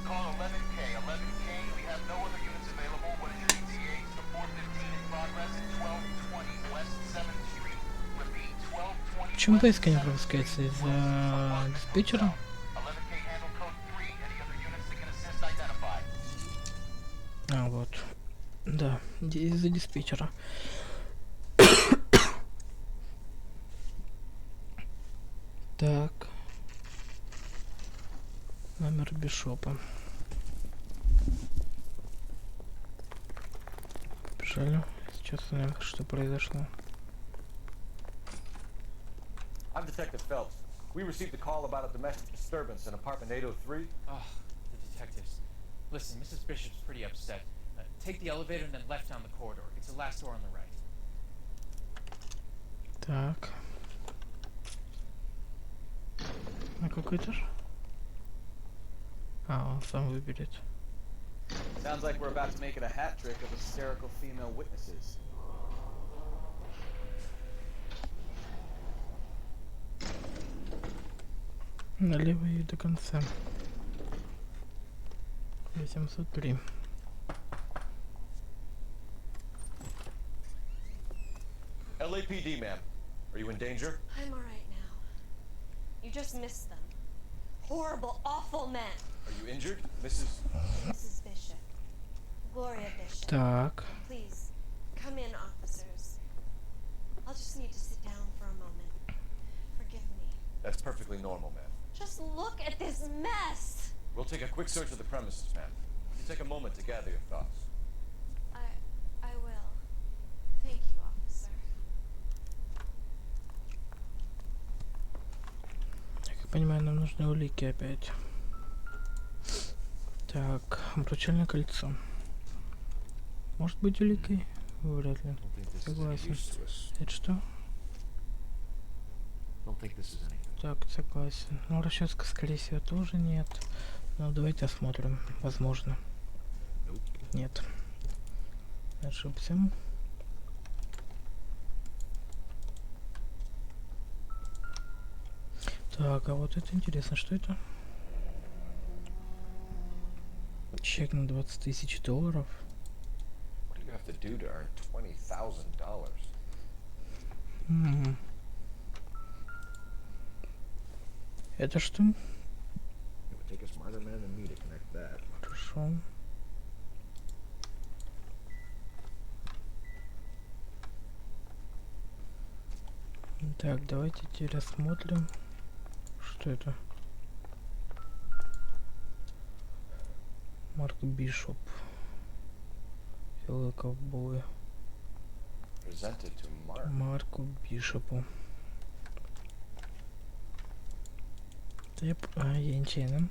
Car 11K, 11K, we have no other units available. What is your ETA? It's the 415 in progress at 1220 West 7th Street. Repeat, 1220 Почему поиска не пропускается? Из-за диспетчера? 11K handle code 3, any other units that can assist identified. А, вот. Да, из-за диспетчера. Так. Номер Бишопа. Побежали. Сейчас узнаем, что произошло. I'm Detective Phelps. We received a call about a domestic disturbance in apartment 803. Oh, the detectives. Listen, Mrs. Bishop's pretty upset. Take the elevator and then left down the corridor. It's the last door on the right. Так. На какой этаж? А, он сам выберет. Sounds like we're about to make it a hat trick of hysterical female witnesses. Налево и до конца. 803. LAPD, ma'am. Are you in danger? I'm alright now. You just missed them. Horrible, awful men. Are you injured, Mrs. Bishop. Gloria Bishop. Так. Please, come in, officers. I'll just need to sit down for a moment. Forgive me. That's perfectly normal, ma'am. Just look at this mess! We'll take a quick search of the premises, ma'am. You take a moment to gather your thoughts. I will. Thank you, officer. Я понимаю, нам нужны улики опять. Так, обручальное кольцо. Может быть уликой? Вряд ли. Согласен. Это что? Так, согласен. Ну, расческа, скорее всего, тоже нет. Но давайте осмотрим. Возможно. Нет. Ошибся. Так, а вот это интересно, что это? Чек на 20 тысяч долларов. What do you have to do to earn $20,000? Это что? It would take a smarter man than me to connect that. Хорошо. Так, давайте теперь рассмотрим, что это. Марк Бишоп. Белые ковбои. Марку Бишопу. Я нечаянно.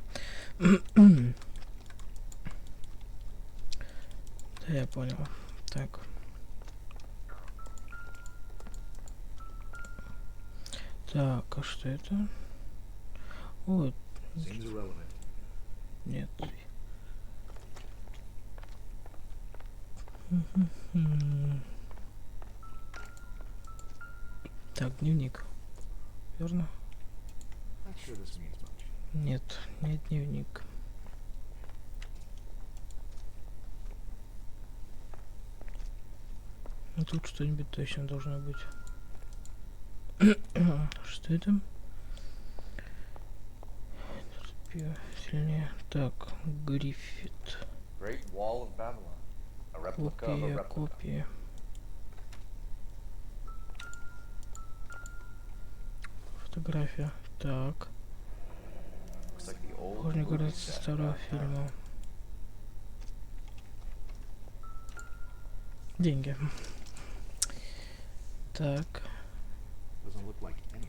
Да, я понял. Так. Так, а что это? Вот. Нет. Так, дневник. Верно? Нет, не дневник. Ну тут что-нибудь точно должно быть. Что это? Сильнее. Так, Гриффит. Копия. Фотография. Так. Мне кажется, старого фильма. Деньги. Так.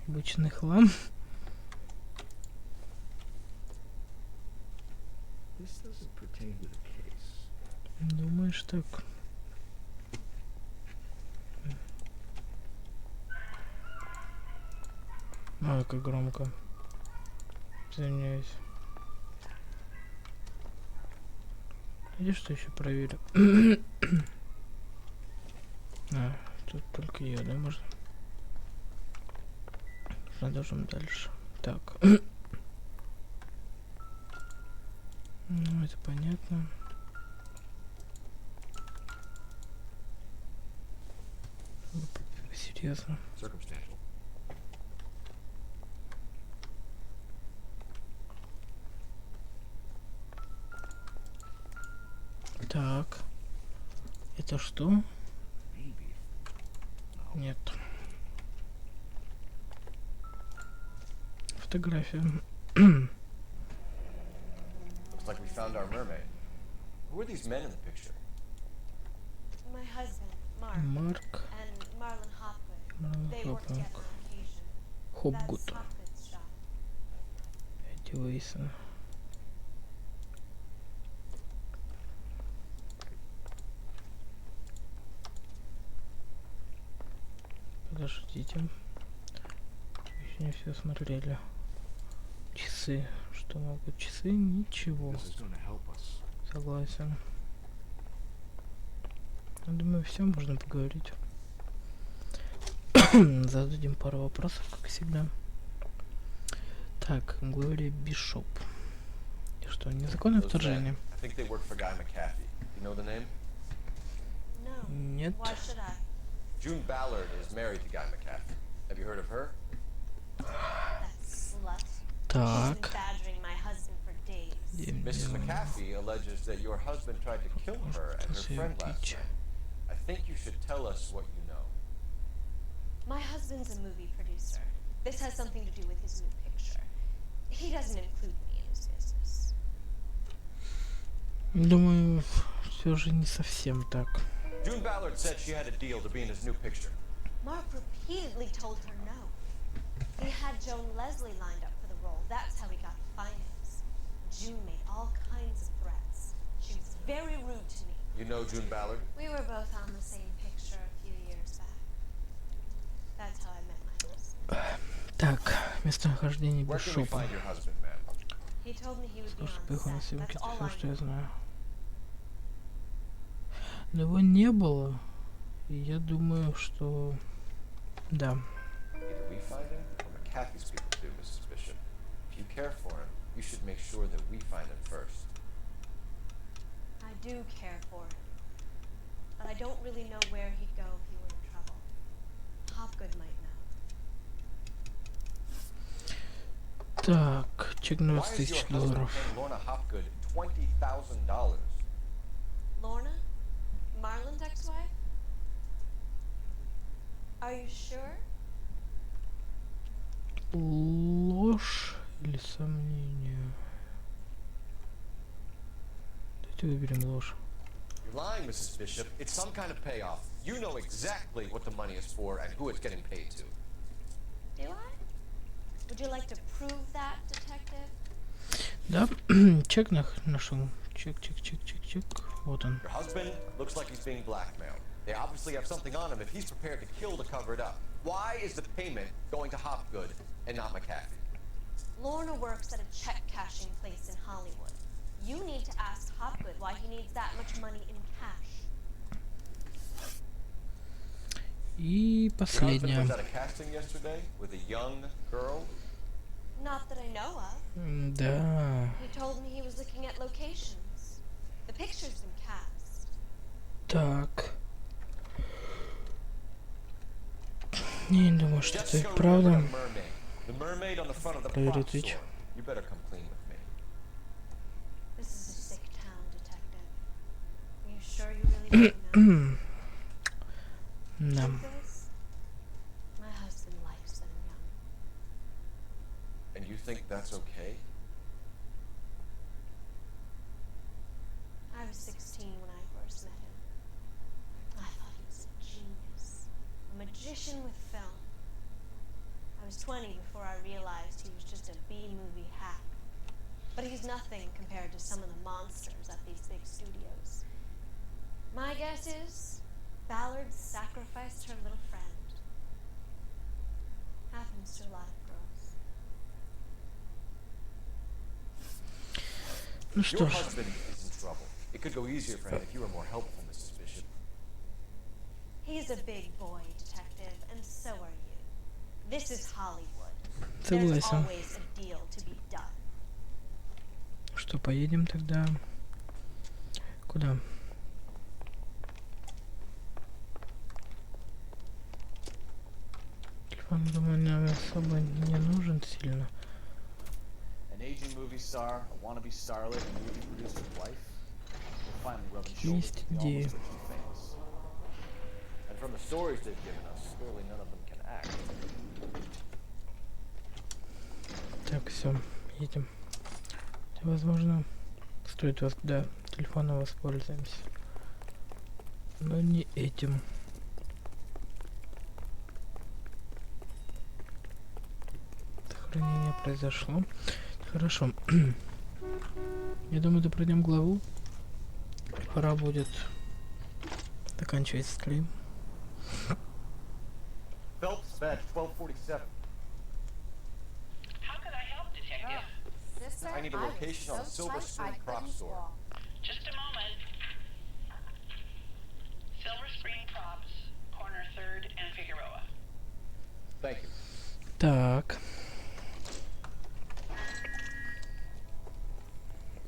Обычный хлам. Думаешь так? А, как громко. Извиняюсь. Иди, что еще проверю. А, тут только я, да, можно? Продолжим дальше. Так. Ну, это понятно. Серьезно. Так. Это что? Нет. Фотография. Looks like we found our mermaid. Who are these men in the picture? My husband, Mark. And Marlon Hopwood. They work together on occasion. Hopgood. That's Hopgood's shop. Эдди Уэйсон. Подождите. Еще не все смотрели. Часы. Что могут часы? Ничего. Согласен. Я думаю, все можно поговорить. Зададим пару вопросов, как всегда. Так, Глория Бишоп. И что, незаконное вторжение? Нет. June Ballard is married to Guy McCaffrey. Have you heard of her? Так. Mrs. McCaffrey alleges that your husband tried to kill her and her friend last night. I think you should tell us what you know. My husband's a movie producer. This has something to do with his new picture. He doesn't include me in his business. Думаю, все же не совсем так. June Ballard said she had a deal to be in his new picture. Mark repeatedly told her no. He had Joan Leslie lined up for the role. That's how he got the finance. June made all kinds of threats. She was very rude to me. You know June Ballard? We were both on the same picture a few years back. That's how I met my husband. Так, местонахождение Where can we Бишопа. find your husband, ma'am? He told me he would be Слушай, on поехал на set. съемки, That's это all все, I что я know. знаю. Его не было. И я думаю, что... Да. Either we find him or McAfee's people do, Mrs. Bishop. If you care for him, you should make sure that we find him first. I do care for him. But I don't really know where he'd go if he were in trouble. Hopgood might know. Так, чек на Why is your husband $1000. paying Lorna Hopgood $20,000? Lorna? Marlon's ex-wife? Are you sure? Ложь или сомнение? Давайте выберем ложь. You're lying, Mrs. Bishop. It's some kind of payoff. You know exactly what the money is for and who it's getting paid to. Do I? Would you like to prove that, detective? Да, чек нашел. Чек. Вот он. Your husband looks like he's being blackmailed. They obviously have something on him if he's prepared to kill to cover it up. Why is the payment going to Hopgood and not McAfee? Lorna works at a check cashing place in Hollywood. You need to ask Hopgood why he needs that much money in cash. И Your husband последняя. was at a casting yesterday with a young girl. Not that I know of. Да. He told me he was looking at locations. The picture's been cast. Так. Не думаю, что это и правда. The mermaid on the front of the Проверить prop речь. store. You better come clean with me. This is a sick town, detective. Are you sure you really want to know? Да. Truth is, my husband likes them young. And you think that's okay? I was 16 when I first met him. I thought he was a genius, a magician with film. I was 20 before I realized he was just a B-movie hack. But he's nothing compared to some of the monsters at these big studios. My guess is Ballard sacrificed her little friend. Happens to a lot of girls. Ну Your что ж. husband is in trouble. It could go easier for him if you were more helpful, Mrs. Bishop. He's a big boy, detective, and so are you. This is Hollywood. There's Согласен. always a deal to be done. Что, поедем тогда? Куда? Телефон, думаю, нам особо не нужен сильно. An aging movie star, a wannabe starlet, a movie producer's wife. We're finally rubbing shoulders Есть with the идея. almost too famous. And from the stories they've given us, clearly none of them can act. Так, все, едем. Возможно, стоит телефоном воспользуемся. Но не этим. Сохранение произошло. Хорошо. Я думаю, допройдем главу. Пора будет заканчивать стрим. Phelps, badge 1247. How could I help, Detective? I need a location on Silver Spring Prop Store. Just a moment. Silver Spring Props, corner 3rd and Figueroa. Thank you. Так.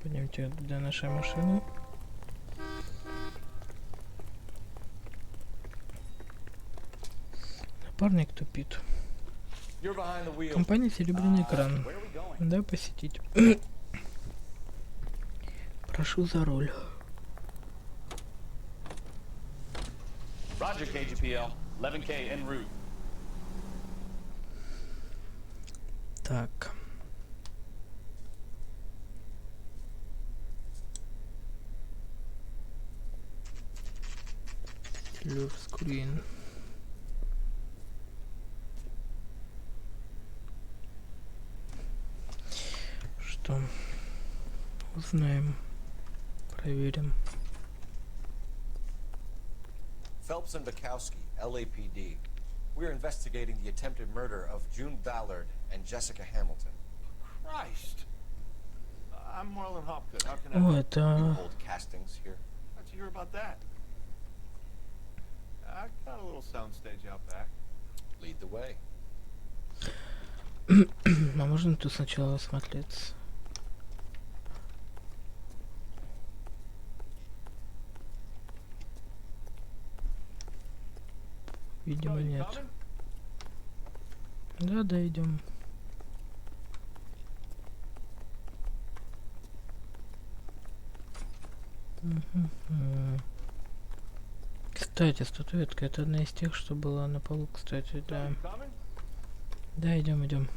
Пойдемте до нашей машины. Напарник тупит. You're behind the wheel. Компания «Серебряный экран». Да, посетить. Прошу за руль. Roger, KGPL. 11K en route. Так. Silver screen. Что? Узнаем. Проверим. Phelps and Bukowski, LAPD. We're investigating the attempted murder of June Ballard and Jessica Hamilton. Christ. I'm Marlon Hopgood. How can I О, help? это... Old castings here. How'd you hear about that? little soundstage out back. Lead the way. А можно тут сначала осмотреться? Видимо, нет. Да, да, идем. Кстати, статуэтка, это одна из тех, что была на полу, кстати, да. Да, идем, идем.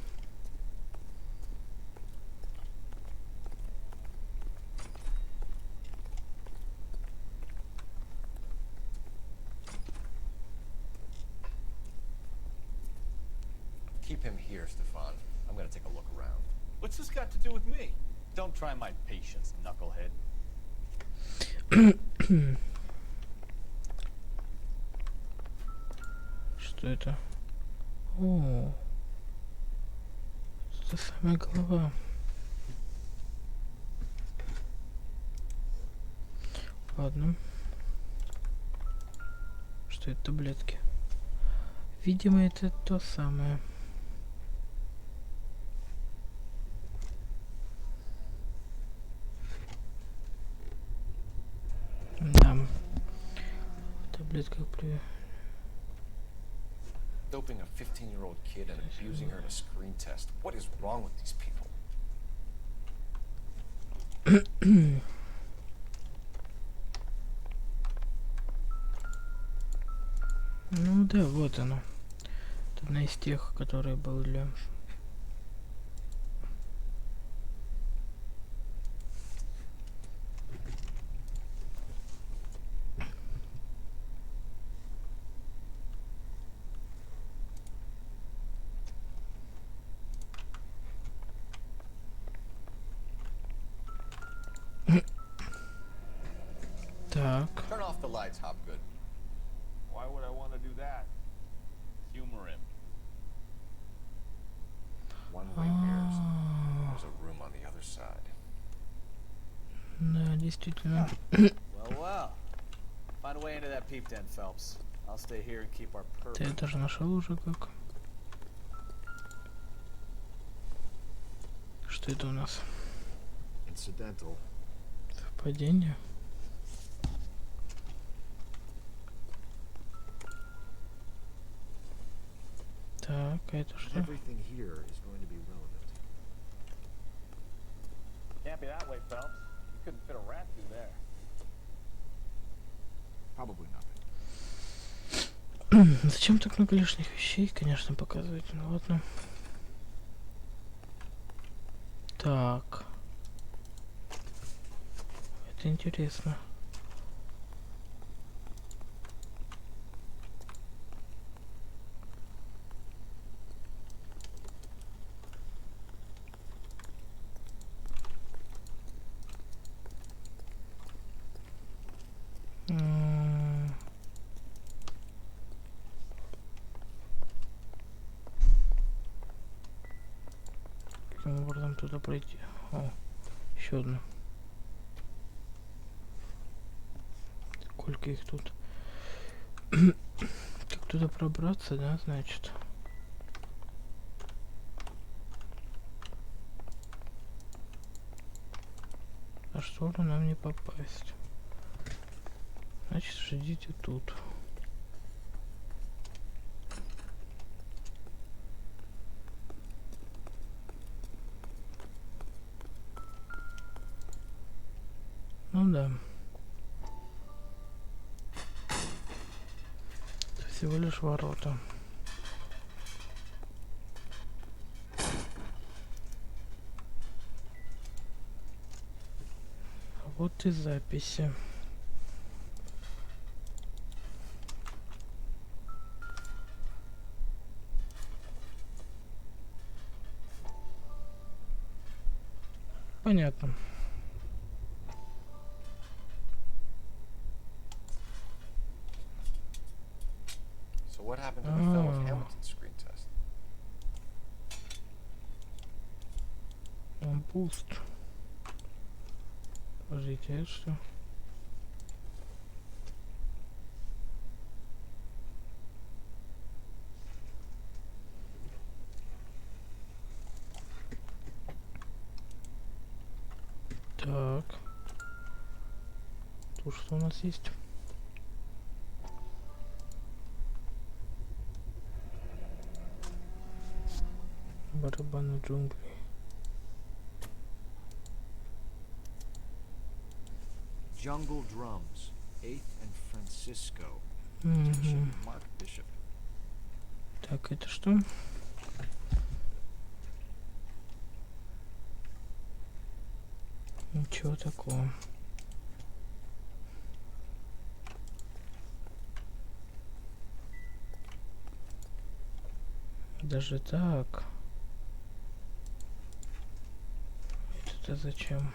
Keep him here, Stefan. I'm gonna take a look around. What's this got to do with me? Don't try my patience, knucklehead. Что это? О, это самая голова. Ладно. Что это, таблетки? Видимо, это то самое. Да. Таблетка при... Doping a 15-year-old kid and abusing her to screen test. What is wrong with these people? Ну да, вот оно. Это одна из тех, которые были. Так. Turn off the lights, Hopgood. Why would I want to do that? Humor him. One-way mirrors. There's a room on the other side. Да, действительно. Well. Find a way into that peep den, Phelps. I'll stay here and keep our Ты это же нашел уже как? Что это у нас? Incidental. Совпадение? Так, а это что? Everything here is going to be relevant. Can't be that way, Phelps. You couldn't fit a rat through there. Probably nothing. Зачем так много лишних вещей, конечно, показывать? Ну ладно. Так. Это интересно. Каким образом туда пройти? О, еще одна. Сколько их тут? Как туда пробраться, да, значит? А что ли нам не попасть? Значит, ждите тут. Ну да. Это всего лишь ворота. Вот и записи. Понятно. So what happened to the fellow Hamilton screen test? Он пуст. Подождите, это что? Так. Тут что у нас есть? Барабаны джунглей. Jungle Drums, 8th and Francisco. Мгм. Mark Bishop. Так, это что? Ничего такого. Даже так. Это зачем?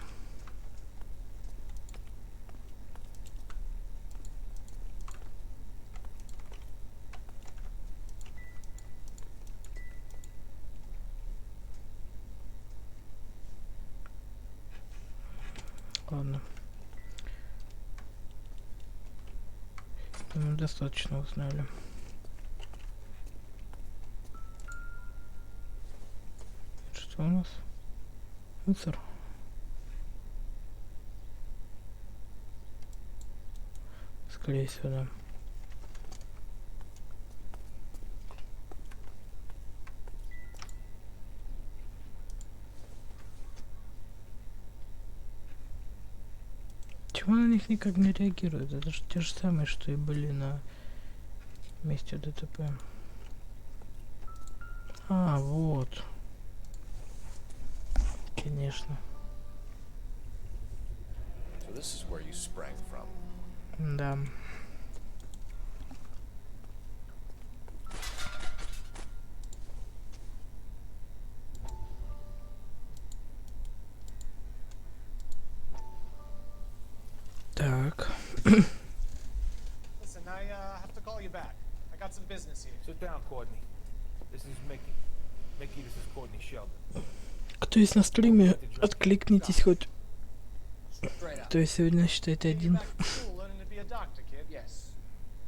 Ладно. Мы достаточно узнали. Что у нас? Мусор. Скорее всего, да. Почему на них никак не реагирует? Это же те же самые, что и были на месте ДТП. А, вот. Конечно. So this is where you sprang from. Да. Так. Listen, I have to call you back. I got some business here. Sit down, Courtney. This is Mickey. Mickey, this is Courtney Sheldon. Кто есть на стриме, откликнитесь хоть. То есть сегодня считайте один. Yes,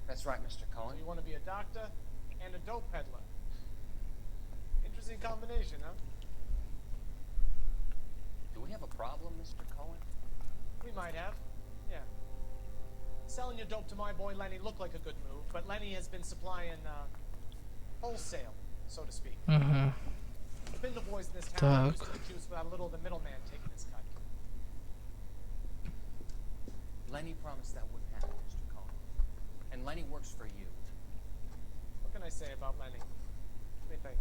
that's right, Mr. Cullen. So you want to be a doctor and a dope peddler. Interesting combination, huh? Do we have a problem, Mr. Cullen? We might have, yeah. Selling your dope to my boy Lenny looked like a good move, but Lenny has been supplying wholesale, so to speak. Ага. The Bindle boys in this town Так. used to the juice without a little of the middleman taking his cut. Lenny promised that wouldn't happen, Mr. Cullen. And Lenny works for you. What can I say about Lenny? Let me think.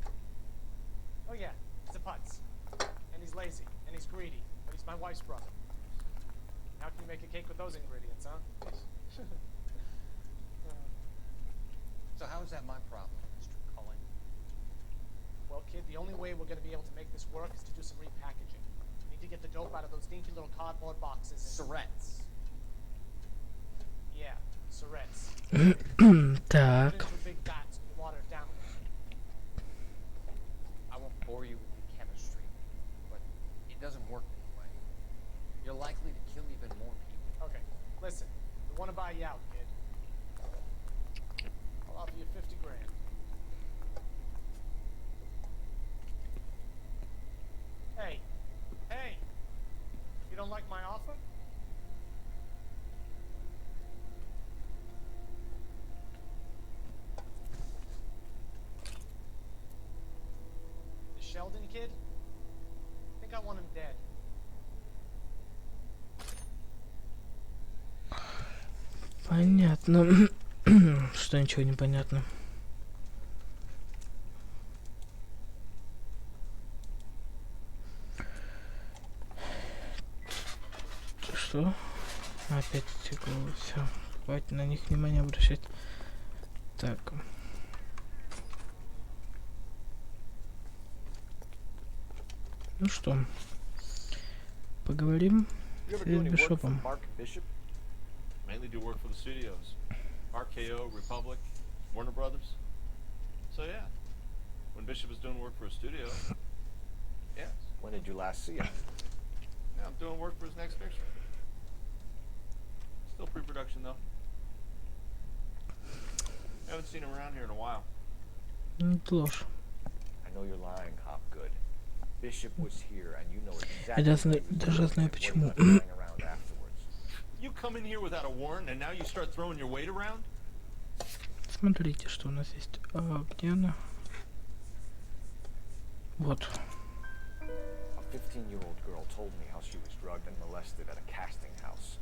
Oh yeah, he's a putz. And he's lazy, and he's greedy, but he's my wife's brother. How can you make a cake with those ingredients, huh? So how is that my problem, Mr. Cullen? Well, kid, the only way we're going to be able to make this work is to do some repackaging. We need to get the dope out of those dinky little cardboard boxes and... Surrettes. Yeah, surrettes. Так. Put it into big vats and water it down a little. I won't bore you with the chemistry, but it doesn't work that way. You're likely to kill even more people. Okay, listen. We want to buy you out, kid. I'll offer you 50 grand. Hey, hey! You don't like my offer? The Sheldon kid? I think I want him dead. Понятно. Что ничего не понятно. Что? Опять стекло. Все. Хватит на них внимание обращать. Так. Ну что? Поговорим You с ever do any work for Бишопом. Mark Bishop? Mainly do work for the studios. RKO, Republic, Warner Brothers. So yeah, when Bishop was doing work for a studio, yes. When did you last see him? Now I'm doing work for his next picture. Still pre-production though. Haven't seen him around here in a while. Ложь. I know you're lying, Hopgood. Bishop was here, and you know Я exactly даже знаю почему. around afterwards. You come in here without a warrant, and now you start throwing your weight around? Смотрите, что у нас есть. Где она? Вот. A 15-year-old girl told me how she was drugged and molested at a casting house.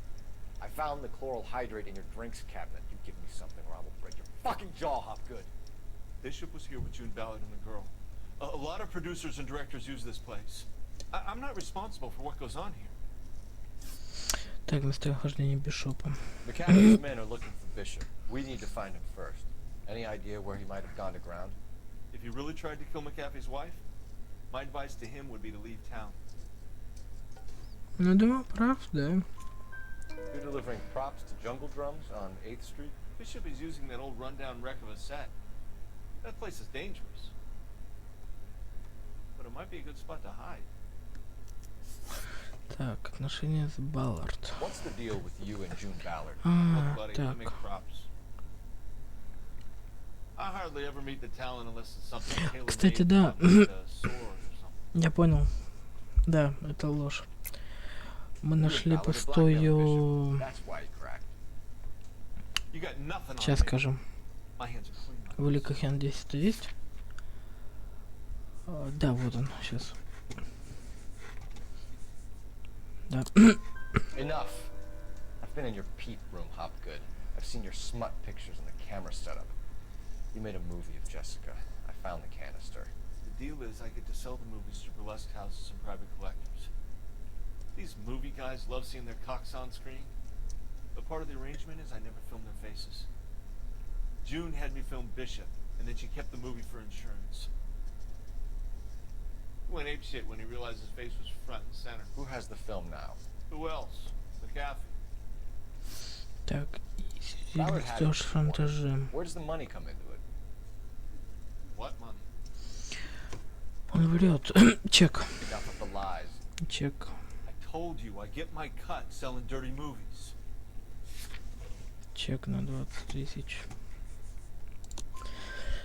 I found the chloral hydrate in your drinks cabinet. You give me something or I will break your fucking jaw, Hopgood. Bishop was here with June Ballard and the girl. A lot of producers and directors use this place. I'm not responsible for what goes on here. Так, местонахождение Бишопа. McCaffrey's men are looking for Bishop. We need to find him first. Any idea where he might have gone to ground? If he really tried to kill McAfee's wife, my advice to him would be to leave town. Ну, думаю, прав, да. You're delivering props to Jungle Drums on 8th Street? Bishop is using that old rundown wreck of a set. That place is dangerous. But it might be a good spot to hide. Так, отношения с Баллард. What's the deal with you and June Ballard? А, Buddy, I так. make props. I hardly ever meet the talent unless it's something tailor-made, Кстати, да. like a sword or something. Я понял. Да, это ложь. Мы нашли пустую... Сейчас скажем. В Великохен 10 есть? Да, вот он, сейчас. Да. Enough. I've been in your peep room, Hopgood. I've seen your smut pictures and the camera setup. You made a movie of Jessica. I found the canister. The deal is I get to sell the movies to burlesque houses and private collectors. These movie guys love seeing their cocks on screen. But part of the arrangement is I never film their faces. June had me film Bishop, and then she kept the movie for insurance. He went apeshit when he realized his face was front and center. Who has the film now? Who else? McAfee. Так, идёшь фантажем. Where does the money come into it? What money? Он врет. Чек. Enough of the lies. Чек. I told you I get my cut selling dirty movies. Чек на 20 тысяч.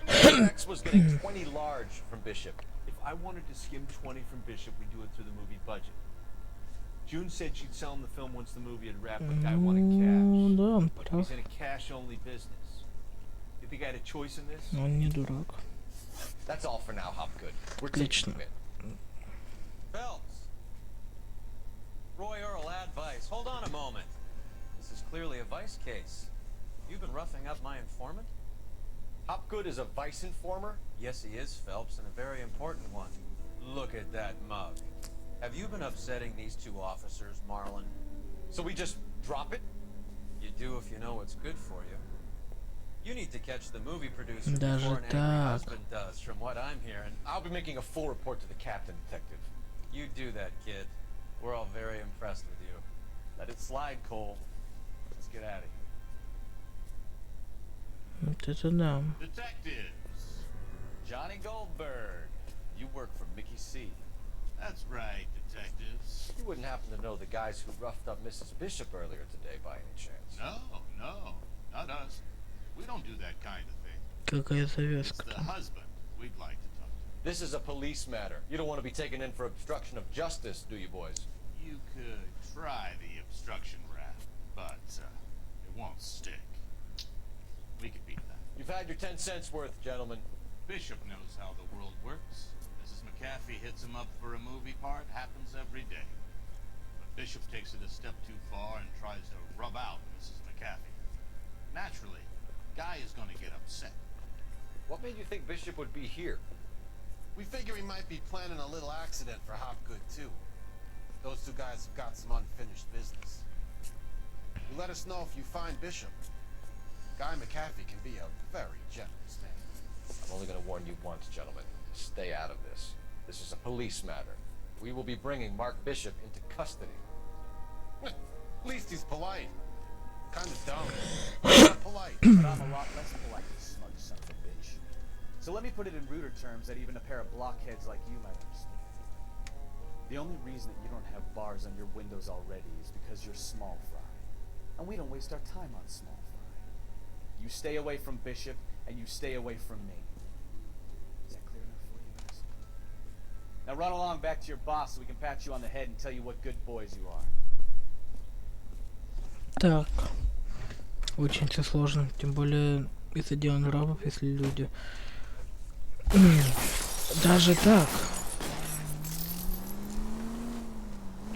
X was getting 20 large from Bishop. If I wanted to skim 20 from Bishop, we'd do it through the movie budget. June said she'd sell him the film once the movie had wrapped, but guy wanted cash. Да, он прав. He's in a cash-only business. You think I had a choice in this? Он не дурак. That's all for now, Hopgood. We're Отлично. taking it. Phelps. Roy Earl, advice. Hold on a moment. This is clearly a vice case. You've been roughing up my informant? Hopgood is a vice informer? Yes, he is, Phelps, and a very important one. Look at that mug. Have you been upsetting these two officers, Marlon? So we just drop it? You do if you know what's good for you. You need to catch the movie producer Даже before an angry так. husband does, from what I'm hearing. I'll be making a full report to the captain, detective. You do that, kid. We're all very impressed with you. Let it slide, Cole. Let's get out of here. Вот это да. Detectives. Johnny Goldberg. You work for Mickey C. That's right, detectives. You wouldn't happen to know the guys who roughed up Mrs. Bishop earlier today by any chance? No, not us. We don't do that kind of thing. Какая It's завязка-то? the husband we'd like to talk to. This is a police matter. You don't want to be taken in for obstruction of justice, do you, boys? You could try the obstruction rap, but it won't stick. We could beat that. You've had your 10 cents worth, gentlemen. Bishop knows how the world works. Mrs. McAfee hits him up for a movie part, happens every day. But Bishop takes it a step too far and tries to rub out Mrs. McAfee. Naturally, Guy is going to get upset. What made you think Bishop would be here? We figure he might be planning a little accident for Hopgood, too. Those two guys have got some unfinished business. You let us know if you find Bishop. Guy McAfee can be a very generous man. I'm only going to warn you once, gentlemen. Stay out of this. This is a police matter. We will be bringing Mark Bishop into custody. At least he's polite. Kind of dumb. Not polite. But I'm a lot less polite, you smug son of a bitch. So let me put it in ruder terms that even a pair of blockheads like you might understand. The only reason that you don't have bars on your windows already is because you're small fry. And we don't waste our time on small fry. You stay away from Bishop, and you stay away from me. Is that clear enough for you guys? Now run along back to your boss so we can pat you on the head and tell you what good boys you are. Так. Очень все сложно. Тем более из-за дела нравов, если люди... Даже так.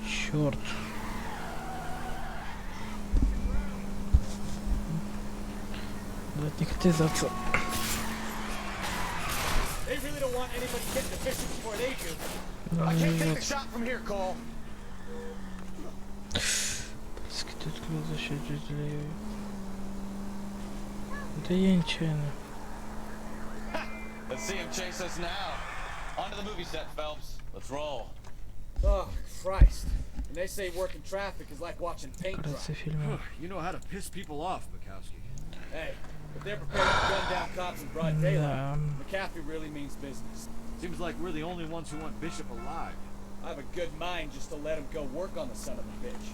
Черт. Блять, не хотизаться. They really don't want anybody getting the Bishop before they do. I can't take the shot from here, Cole. Да я нечаянно. Let's see him chase us now. Onto the movie set, Phelps. Let's roll. Oh, Christ. And they say working traffic is like watching paint dry. You know how to piss people off, Bukowski. Hey, if they're prepared to gun down cops in broad daylight, McAfee really means business. Seems like we're the only ones who want Bishop alive. I have a good mind just to let him go work on the son of a bitch.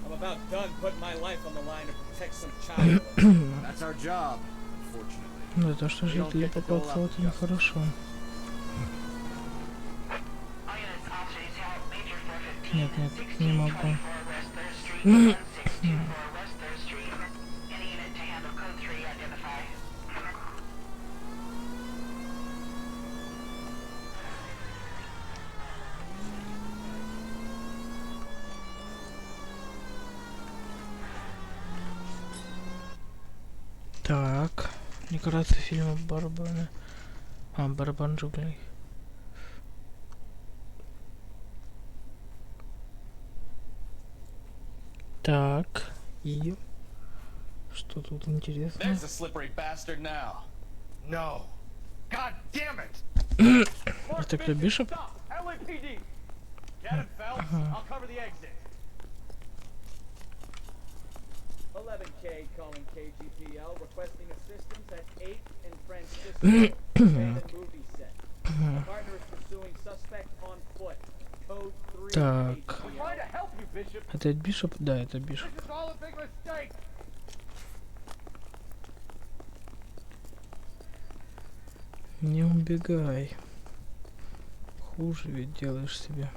I'm about done putting my life on the line to protect some child. That's our job, unfortunately. Да то, что жители попадаются, это нехорошо. Нет, нет, не могу. Так, декорация фильма «Барабаны». «Барабан джунглей». Так, и что тут интересно? There's a slippery bastard now. No. God damn it! Это кто, Бишоп? LAPD. Get him, Phelps. I'll cover the exit. 11K calling KGPL, requesting assistance at 8th and Francisco. Abandoned movie set. The partner is pursuing suspect on foot. Code 3. Так. We're trying to help you, Bishop. Это Бишоп? Да, это Бишоп. This is all a big mistake. Не убегай. Хуже ведь делаешь себе.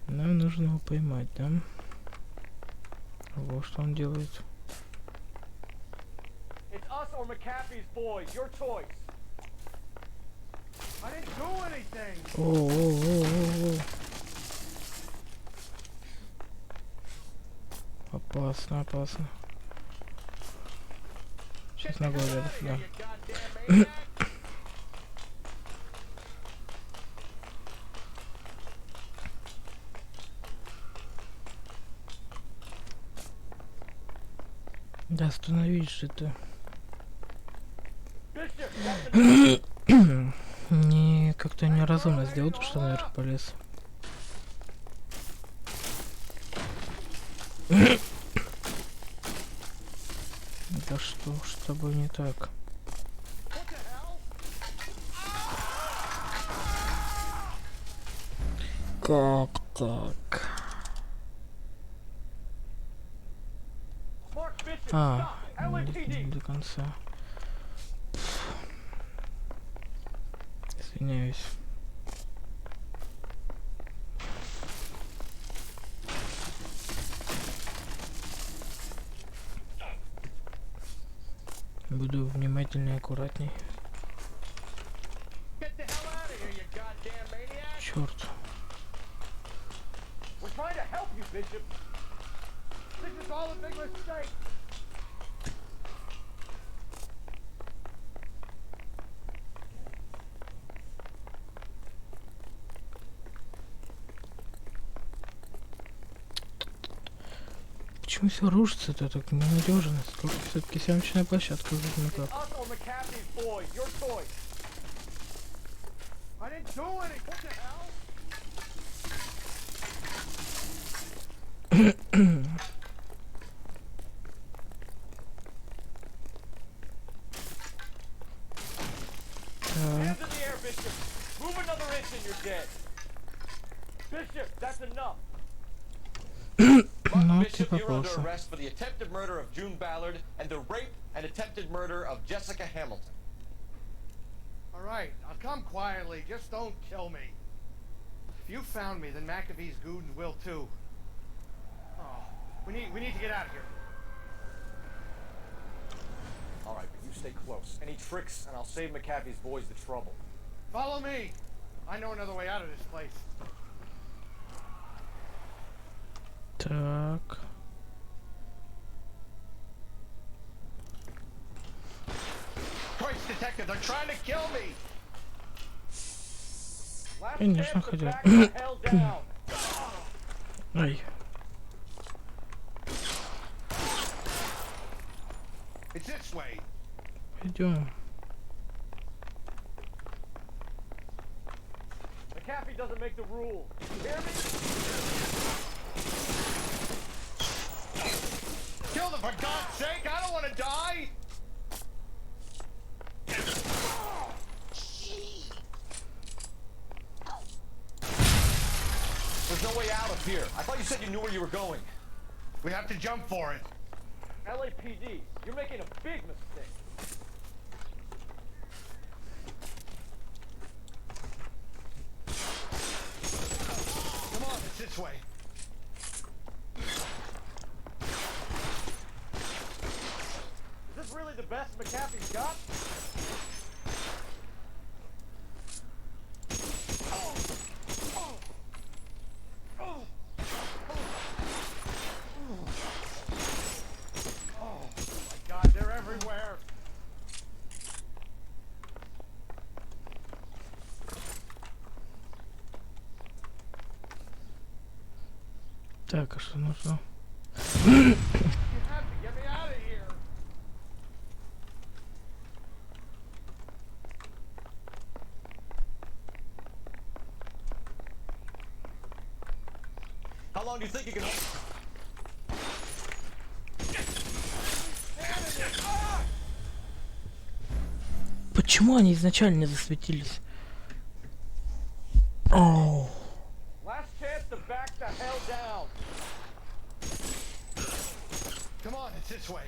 Нам нужно его поймать, да? Вот что он делает. It's us or McAfee's boys, your choice. I didn't do anything. О. Опасно, опасно. Сейчас ногой рядом сюда. Да остановись же ты. Не, как-то неразумно сделал то, что наверх полез. Да что ж с тобой не так? Как так? Не до конца. Извиняюсь. Буду внимательнее и аккуратней. Черт. Почему все рушится? Это так ненадежно. Сколько все-таки съемочная площадка тут никак. Mark Ну, Bishop, типа you're under просто. arrest for the attempted murder of June Ballard and the rape and attempted murder of Jessica Hamilton. All right, I'll come quietly. Just don't kill me. If you found me, then McAfee's goons will too. Oh, we need to get out of here. All right, but you stay close. Any tricks, and I'll save McAfee's boys the trouble. Follow me. I know another way out of this place. Так. Christ, detective, they're trying to kill me. Конечно, хотел. Ай. It's this way. Пойдем. McAfee doesn't make the rules. You hear me? Kill them for God's sake! I don't want to die. There's no way out of here. I thought you said you knew where you were going. We have to jump for it. LAPD, you're making a big mistake. Come on, it's this way. Is this really the best McAfee's got? Так, а что нужно? How long do you think you can... Почему они изначально не засветились? Оу. Last chance to back the hell down. Come on, it's this way.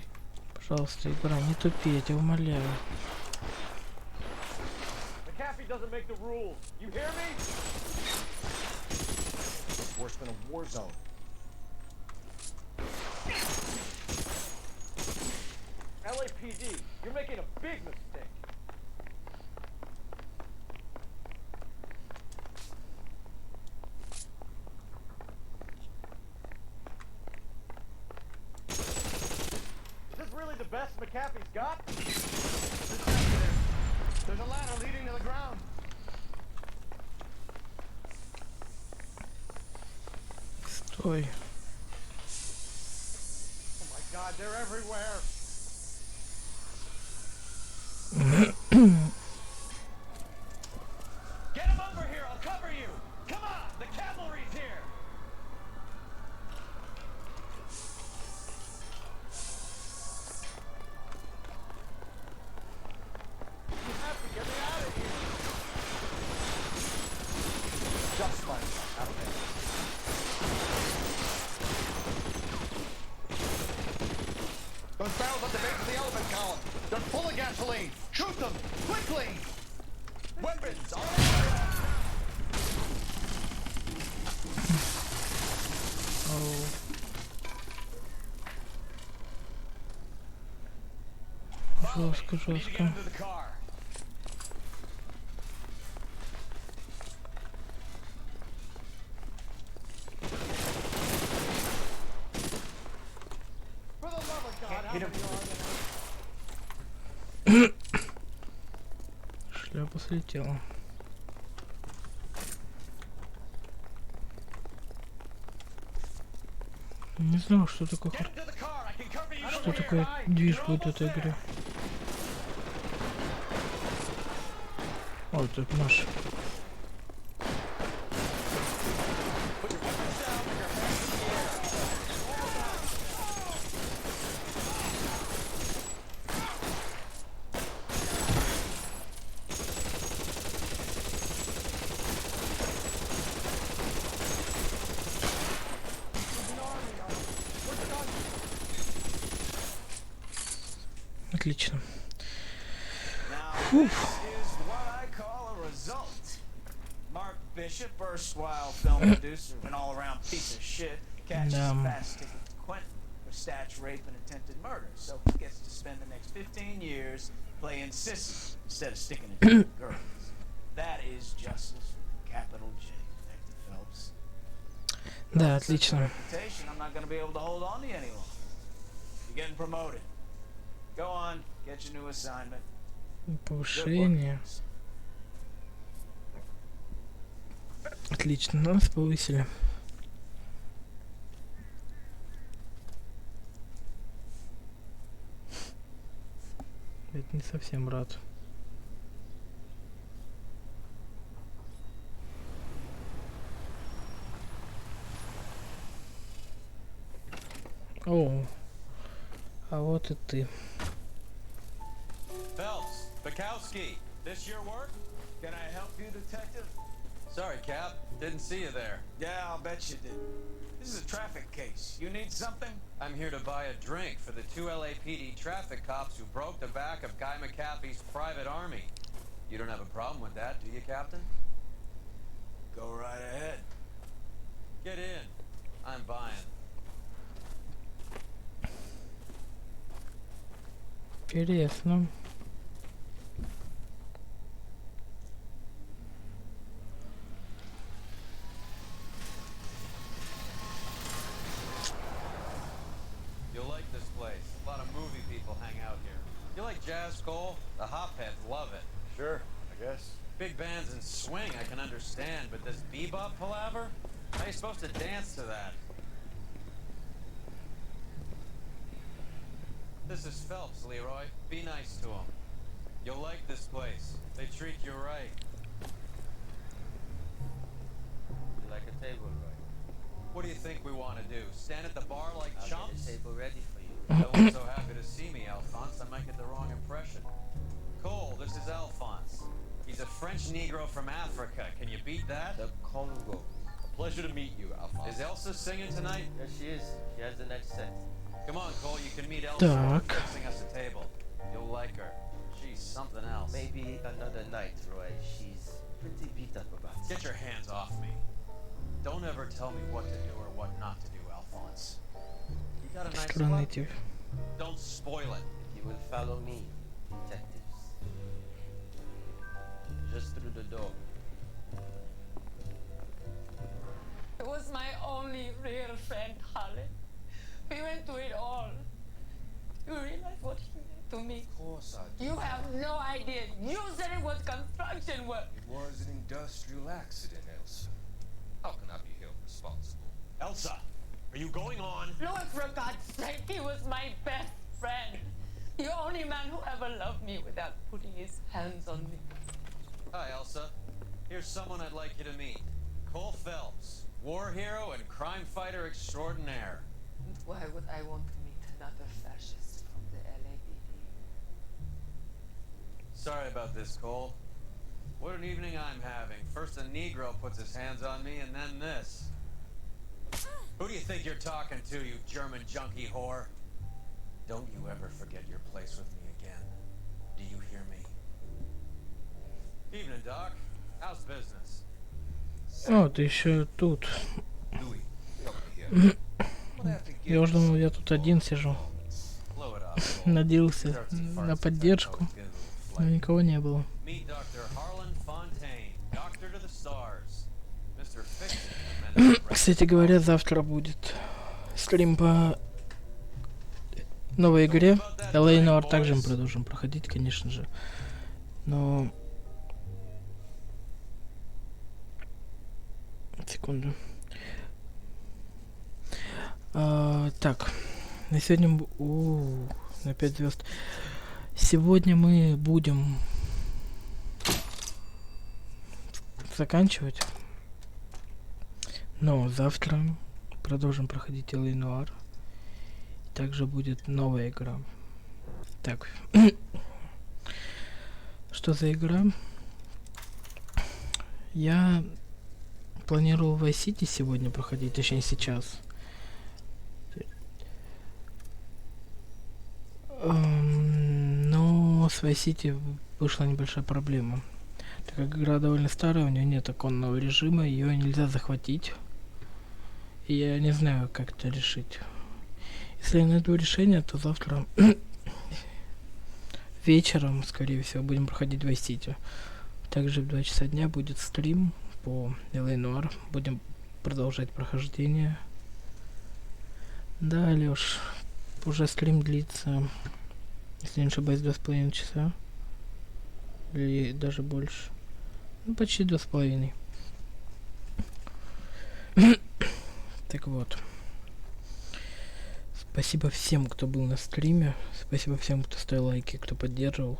Пожалуйста, игра, не тупи, я тебя умоляю. McAfee doesn't make the rules. You hear me? Worse than a war zone. LAPD, you're making a big mistake. Is this really the best McAfee's got? There's a ladder leading to the ground. Стой. Oh my God, they're everywhere. Get him over here, I'll cover you! Come on, the cavalry's here! You have to get me out of here. Just fine. Out of there. Those barrels at the base of the elephant column. They're full of gasoline. Shoot them, quickly! Weapons on! Оу. Жестко, жестко. Шляпа слетела. Не знал, что такое движ будет в этой игре. О, тут наш. Отлично. This is what I call a result. Mark Bishop, erstwhile film producer, an all-around piece of shit, catches a fast ticket to Quentin for snatch, rape, and attempted murder. So he gets to spend the next 15 years playing sissy instead of sticking it to girls. That is justice, capital J, Detective Phelps. Да, отлично. Reputation, I'm not going to be able to hold on to you any longer. You're getting promoted. Go on, get your new assignment. Повышение. Отлично, нас повысили. Это не совсем рад. О, а вот и ты. Phelps, Bukowski, this your work? Can I help you, Detective? Sorry, Cap. Didn't see you there. Yeah, I'll bet you did. This is a traffic case. You need something? I'm here to buy a drink for the 2 LAPD traffic cops who broke the back of Guy McAfee's private army. You don't have a problem with that, do you, Captain? Go right ahead. Get in. I'm buying. Интересно. You'll like this place. A lot of movie people hang out here. You like jazz, Cole? The hopheads love it. Sure, I guess. Big bands and swing I can understand, but this bebop palaver? How are you supposed to dance to that? This is Phelps, Leroy. Be nice to him. You'll like this place. They treat you right. You like a table, Roy? What do you think we want to do? Stand at the bar like I'll chumps? get a table ready for you. No one's so happy to see me, Alphonse. I might get the wrong impression. Cole, this is Alphonse. He's a French Negro from Africa. Can you beat that? The Congo. A pleasure to meet you, Alphonse. Is Elsa singing tonight? Yes, she is. She has the next set. Come on, Cole, you can meet Elsa. We're fixing us a table. You'll like her. She's something else. Maybe another night, Roy. She's pretty beat up about it. Get your hands off me. Don't ever tell me what to do or what not to do, Alphonse. You got a nice club? Don't spoil it. You will follow me, detectives. Just through the door. It was my only real friend, Harley. We went through it all. You realize what he did to me? Of course I do. You have no idea. You said it was construction work. It was an industrial accident, Elsa. How can I be held responsible? Elsa, are you going on? Lord, for God's sake, he was my best friend. The only man who ever loved me without putting his hands on me. Hi, Elsa. Here's someone I'd like you to meet. Cole Phelps, war hero and crime fighter extraordinaire. And why would I want to meet another fascist from the LAPD? Sorry about this, Cole. What an evening I'm having. First a Negro puts his hands on me, and then this. Who do you think you're talking to, you German junkie whore? Don't you ever forget your place with me again. Do you hear me? Evening, Doc. How's business? О, ты еще тут. Я уже думал, я тут один сижу. Надеялся на поддержку, но никого не было. Кстати говоря, завтра будет стрим по новой игре. Noire также мы продолжим проходить, конечно же. Но... Секунду. Так, на сегодня... на 5 звезд. Сегодня мы будем заканчивать. Но завтра продолжим проходить Noire. Также будет новая игра. Так. Что за игра? Я планировал в City сегодня проходить, точнее сейчас. Но с Vice City вышла небольшая проблема. Так как игра довольно старая, у нее нет оконного режима, ее нельзя захватить. И я не знаю, как это решить. Если я найду решение, то завтра вечером, скорее всего, будем проходить Vice City. Также в 2 часа дня будет стрим по Noire. Будем продолжать прохождение. Да, Лёш, уже стрим длится, если не ошибаюсь, 2,5 часа. Или даже больше. Ну, почти 2,5. Так вот. Спасибо всем, кто был на стриме. Спасибо всем, кто ставил лайки, кто поддерживал.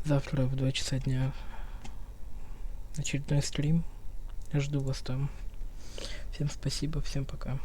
Завтра в 2 часа дня очередной стрим. Жду вас там. Всем спасибо, всем пока.